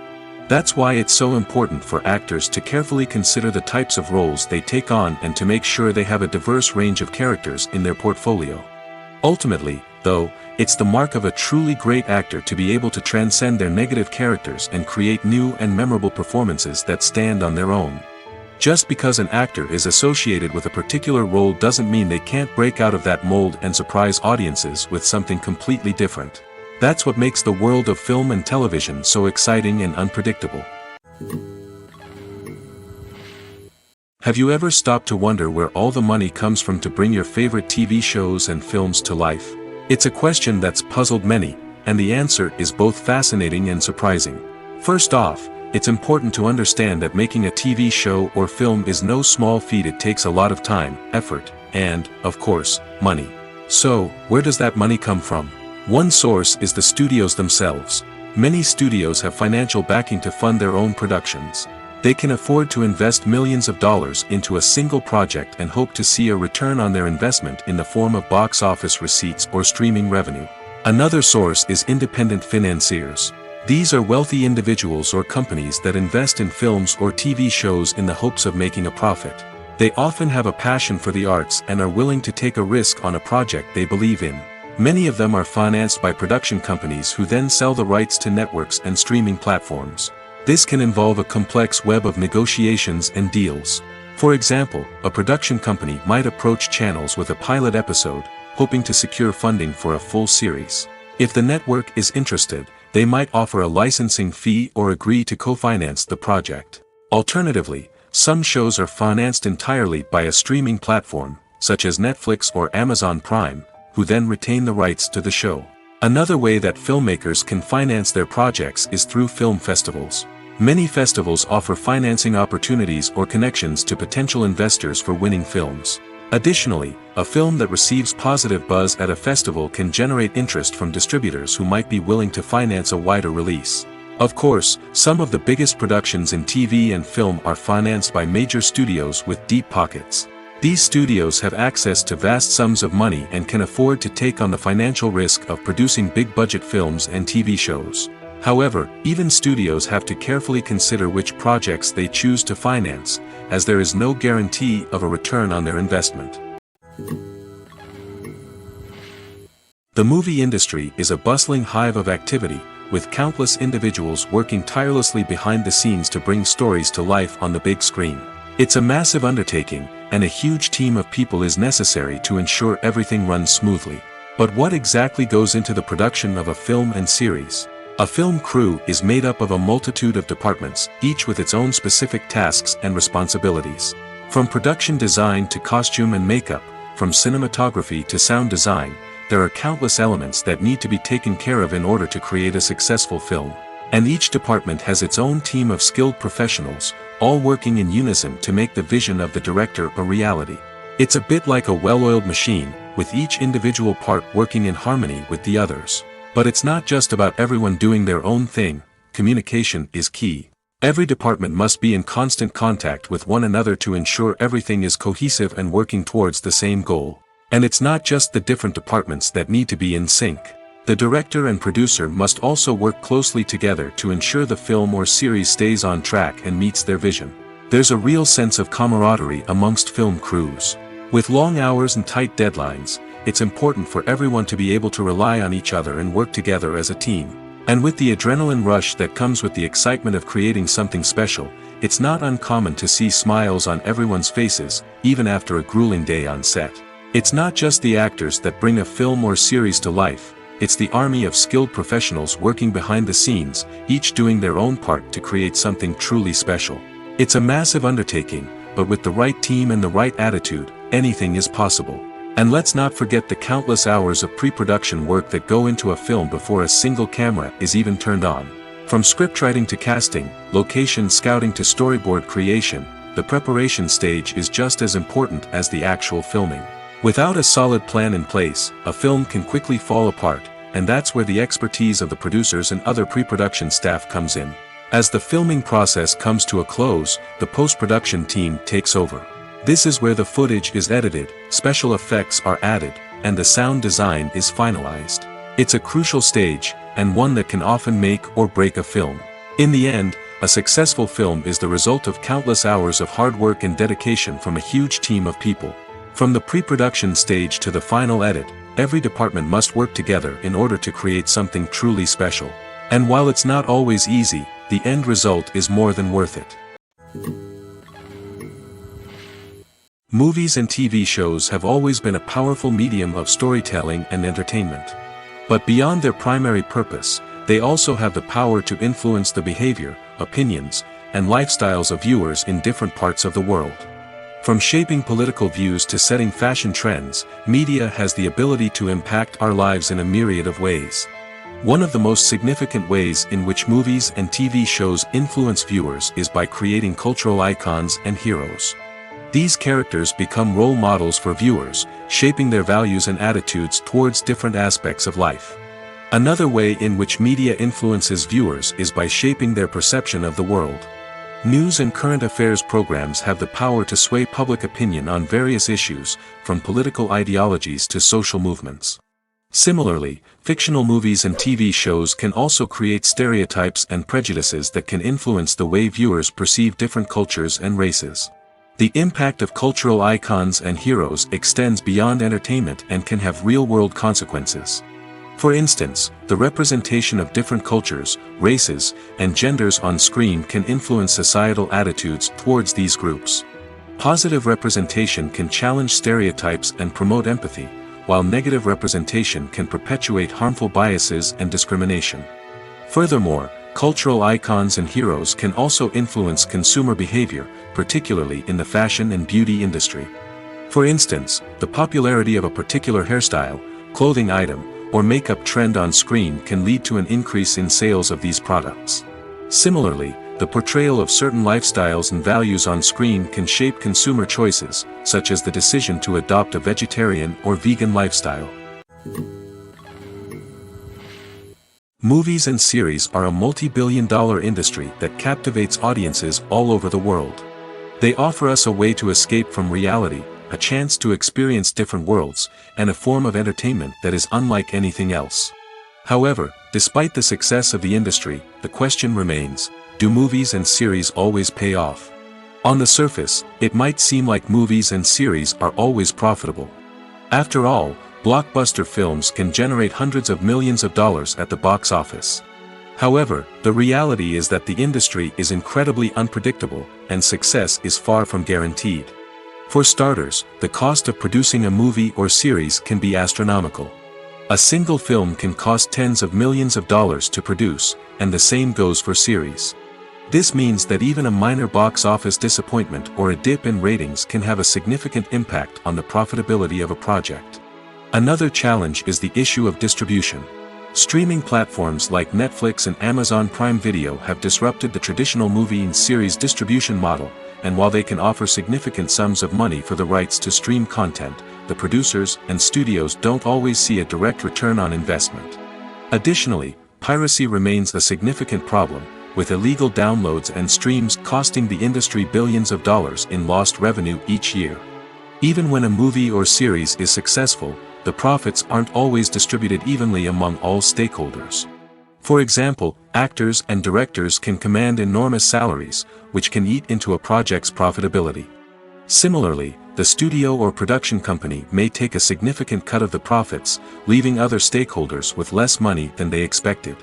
That's why it's so important for actors to carefully consider the types of roles they take on and to make sure they have a diverse range of characters in their portfolio. Ultimately, though, it's the mark of a truly great actor to be able to transcend their negative characters and create new and memorable performances that stand on their own. Just because an actor is associated with a particular role doesn't mean they can't break out of that mold and surprise audiences with something completely different. That's what makes the world of film and television so exciting and unpredictable. Have you ever stopped to wonder where all the money comes from to bring your favorite TV shows and films to life? It's a question that's puzzled many, and the answer is both fascinating and surprising. First off, it's important to understand that making a TV show or film is no small feat. It takes a lot of time, effort, and, of course, money. So, where does that money come from? One source is the studios themselves. Many studios have financial backing to fund their own productions. They can afford to invest millions of dollars into a single project and hope to see a return on their investment in the form of box office receipts or streaming revenue. Another source is independent financiers. These are wealthy individuals or companies that invest in films or TV shows in the hopes of making a profit. They often have a passion for the arts and are willing to take a risk on a project they believe in. Many of them are financed by production companies who then sell the rights to networks and streaming platforms. This can involve a complex web of negotiations and deals. For example, a production company might approach channels with a pilot episode, hoping to secure funding for a full series. If the network is interested, they might offer a licensing fee or agree to co-finance the project. Alternatively, some shows are financed entirely by a streaming platform, such as Netflix or Amazon Prime, who then retain the rights to the show. Another way that filmmakers can finance their projects is through film festivals. Many festivals offer financing opportunities or connections to potential investors for winning films. Additionally, a film that receives positive buzz at a festival can generate interest from distributors who might be willing to finance a wider release. Of course, some of the biggest productions in TV and film are financed by major studios with deep pockets. These studios have access to vast sums of money and can afford to take on the financial risk of producing big-budget films and TV shows. However, even studios have to carefully consider which projects they choose to finance, as there is no guarantee of a return on their investment. The movie industry is a bustling hive of activity, with countless individuals working tirelessly behind the scenes to bring stories to life on the big screen. It's a massive undertaking, and a huge team of people is necessary to ensure everything runs smoothly. But what exactly goes into the production of a film and series? A film crew is made up of a multitude of departments, each with its own specific tasks and responsibilities. From production design to costume and makeup, from cinematography to sound design, there are countless elements that need to be taken care of in order to create a successful film. And each department has its own team of skilled professionals, all working in unison to make the vision of the director a reality. It's a bit like a well-oiled machine, with each individual part working in harmony with the others. But it's not just about everyone doing their own thing. Communication is key. Every department must be in constant contact with one another to ensure everything is cohesive and working towards the same goal. And it's not just the different departments that need to be in sync. The director and producer must also work closely together to ensure the film or series stays on track and meets their vision. There's a real sense of camaraderie amongst film crews. With long hours and tight deadlines, it's important for everyone to be able to rely on each other and work together as a team. And with the adrenaline rush that comes with the excitement of creating something special, it's not uncommon to see smiles on everyone's faces, even after a grueling day on set. It's not just the actors that bring a film or series to life, it's the army of skilled professionals working behind the scenes, each doing their own part to create something truly special. It's a massive undertaking, but with the right team and the right attitude, anything is possible. And let's not forget the countless hours of pre-production work that go into a film before a single camera is even turned on. From scriptwriting to casting, location scouting to storyboard creation, the preparation stage is just as important as the actual filming. Without a solid plan in place, a film can quickly fall apart, and that's where the expertise of the producers and other pre-production staff comes in. As the filming process comes to a close, the post-production team takes over. This is where the footage is edited, special effects are added, and the sound design is finalized. It's a crucial stage, and one that can often make or break a film. In the end, a successful film is the result of countless hours of hard work and dedication from a huge team of people. From the pre-production stage to the final edit, every department must work together in order to create something truly special. And while it's not always easy, the end result is more than worth it. Movies and TV shows have always been a powerful medium of storytelling and entertainment. But beyond their primary purpose, they also have the power to influence the behavior, opinions, and lifestyles of viewers in different parts of the world. From shaping political views to setting fashion trends, media has the ability to impact our lives in a myriad of ways. One of the most significant ways in which movies and TV shows influence viewers is by creating cultural icons and heroes. These characters become role models for viewers, shaping their values and attitudes towards different aspects of life. Another way in which media influences viewers is by shaping their perception of the world. News and current affairs programs have the power to sway public opinion on various issues, from political ideologies to social movements. Similarly, fictional movies and TV shows can also create stereotypes and prejudices that can influence the way viewers perceive different cultures and races. The impact of cultural icons and heroes extends beyond entertainment and can have real-world consequences. For instance, the representation of different cultures, races, and genders on screen can influence societal attitudes towards these groups. Positive representation can challenge stereotypes and promote empathy, while negative representation can perpetuate harmful biases and discrimination. Furthermore, cultural icons and heroes can also influence consumer behavior, particularly in the fashion and beauty industry. For instance, the popularity of a particular hairstyle, clothing item, or makeup trend on screen can lead to an increase in sales of these products. Similarly, the portrayal of certain lifestyles and values on screen can shape consumer choices, such as the decision to adopt a vegetarian or vegan lifestyle. Movies and series are a multi-billion-dollar industry that captivates audiences all over the world. They offer us a way to escape from reality, a chance to experience different worlds, and a form of entertainment that is unlike anything else. However, despite the success of the industry, the question remains, do movies and series always pay off? On the surface, it might seem like movies and series are always profitable. After all, blockbuster films can generate hundreds of millions of dollars at the box office. However, the reality is that the industry is incredibly unpredictable, and success is far from guaranteed. For starters, the cost of producing a movie or series can be astronomical. A single film can cost tens of millions of dollars to produce, and the same goes for series. This means that even a minor box office disappointment or a dip in ratings can have a significant impact on the profitability of a project. Another challenge is the issue of distribution. Streaming platforms like Netflix and Amazon Prime Video have disrupted the traditional movie and series distribution model, and while they can offer significant sums of money for the rights to stream content, the producers and studios don't always see a direct return on investment. Additionally, piracy remains a significant problem, with illegal downloads and streams costing the industry billions of dollars in lost revenue each year. Even when a movie or series is successful, the profits aren't always distributed evenly among all stakeholders. For example, actors and directors can command enormous salaries, which can eat into a project's profitability. Similarly, the studio or production company may take a significant cut of the profits, leaving other stakeholders with less money than they expected.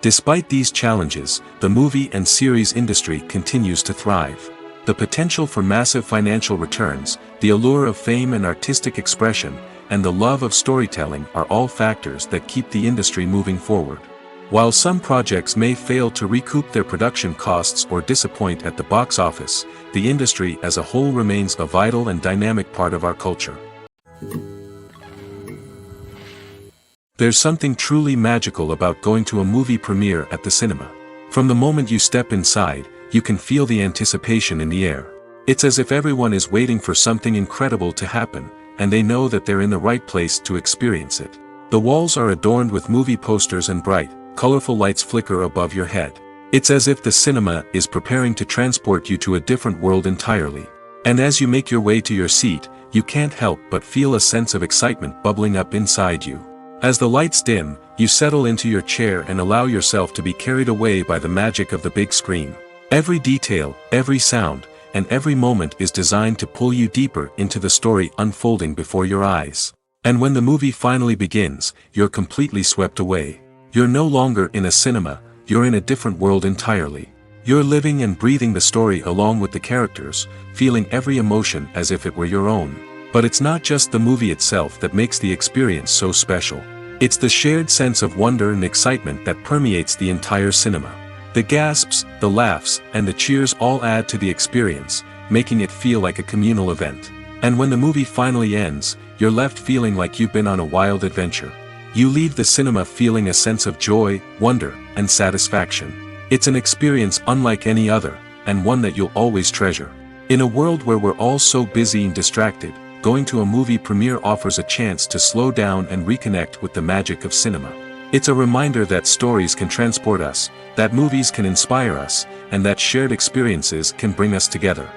Despite these challenges, the movie and series industry continues to thrive. The potential for massive financial returns, the allure of fame and artistic expression, and the love of storytelling are all factors that keep the industry moving forward. While some projects may fail to recoup their production costs or disappoint at the box office, the industry as a whole remains a vital and dynamic part of our culture. There's something truly magical about going to a movie premiere at the cinema. From the moment you step inside, you can feel the anticipation in the air. It's as if everyone is waiting for something incredible to happen, and they know that they're in the right place to experience it. The walls are adorned with movie posters and bright, colorful lights flicker above your head. It's as if the cinema is preparing to transport you to a different world entirely. And as you make your way to your seat, you can't help but feel a sense of excitement bubbling up inside you. As the lights dim, you settle into your chair and allow yourself to be carried away by the magic of the big screen. Every detail, every sound, and every moment is designed to pull you deeper into the story unfolding before your eyes. And when the movie finally begins, you're completely swept away. You're no longer in a cinema, you're in a different world entirely. You're living and breathing the story along with the characters, feeling every emotion as if it were your own. But it's not just the movie itself that makes the experience so special. It's the shared sense of wonder and excitement that permeates the entire cinema. The gasps, the laughs, and the cheers all add to the experience, making it feel like a communal event. And when the movie finally ends, you're left feeling like you've been on a wild adventure. You leave the cinema feeling a sense of joy, wonder, and satisfaction. It's an experience unlike any other, and one that you'll always treasure. In a world where we're all so busy and distracted, going to a movie premiere offers a chance to slow down and reconnect with the magic of cinema. It's a reminder that stories can transport us, that movies can inspire us, and that shared experiences can bring us together.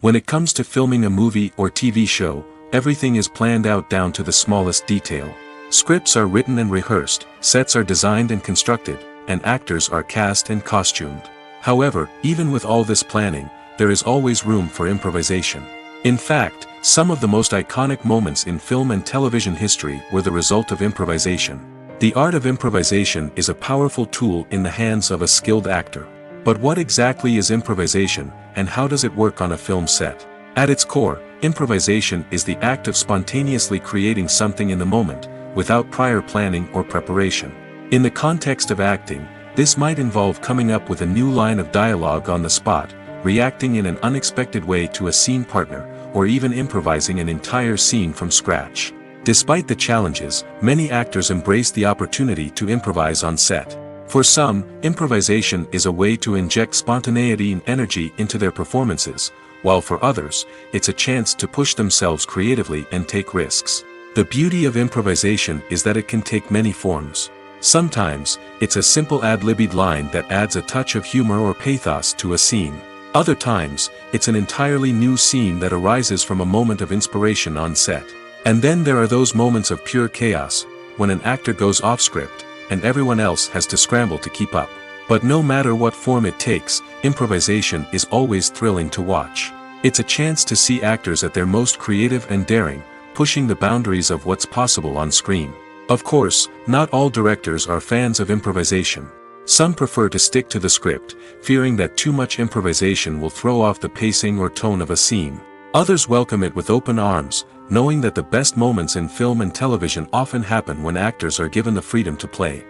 When it comes to filming a movie or TV show, everything is planned out down to the smallest detail. Scripts are written and rehearsed, sets are designed and constructed, and actors are cast and costumed. However, even with all this planning, there is always room for improvisation. In fact, some of the most iconic moments in film and television history were the result of improvisation. The art of improvisation is a powerful tool in the hands of a skilled actor. But what exactly is improvisation, and how does it work on a film set? At its core, improvisation is the act of spontaneously creating something in the moment, without prior planning or preparation. In the context of acting, this might involve coming up with a new line of dialogue on the spot, reacting in an unexpected way to a scene partner, or even improvising an entire scene from scratch. Despite the challenges, many actors embrace the opportunity to improvise on set. For some, improvisation is a way to inject spontaneity and energy into their performances, while for others, it's a chance to push themselves creatively and take risks. The beauty of improvisation is that it can take many forms. Sometimes, it's a simple ad-libbed line that adds a touch of humor or pathos to a scene. Other times, it's an entirely new scene that arises from a moment of inspiration on set. And then there are those moments of pure chaos, when an actor goes off script, and everyone else has to scramble to keep up. But no matter what form it takes, improvisation is always thrilling to watch. It's a chance to see actors at their most creative and daring, pushing the boundaries of what's possible on screen. Of course, not all directors are fans of improvisation. Some prefer to stick to the script, fearing that too much improvisation will throw off the pacing or tone of a scene. Others welcome it with open arms, knowing that the best moments in film and television often happen when actors are given the freedom to play.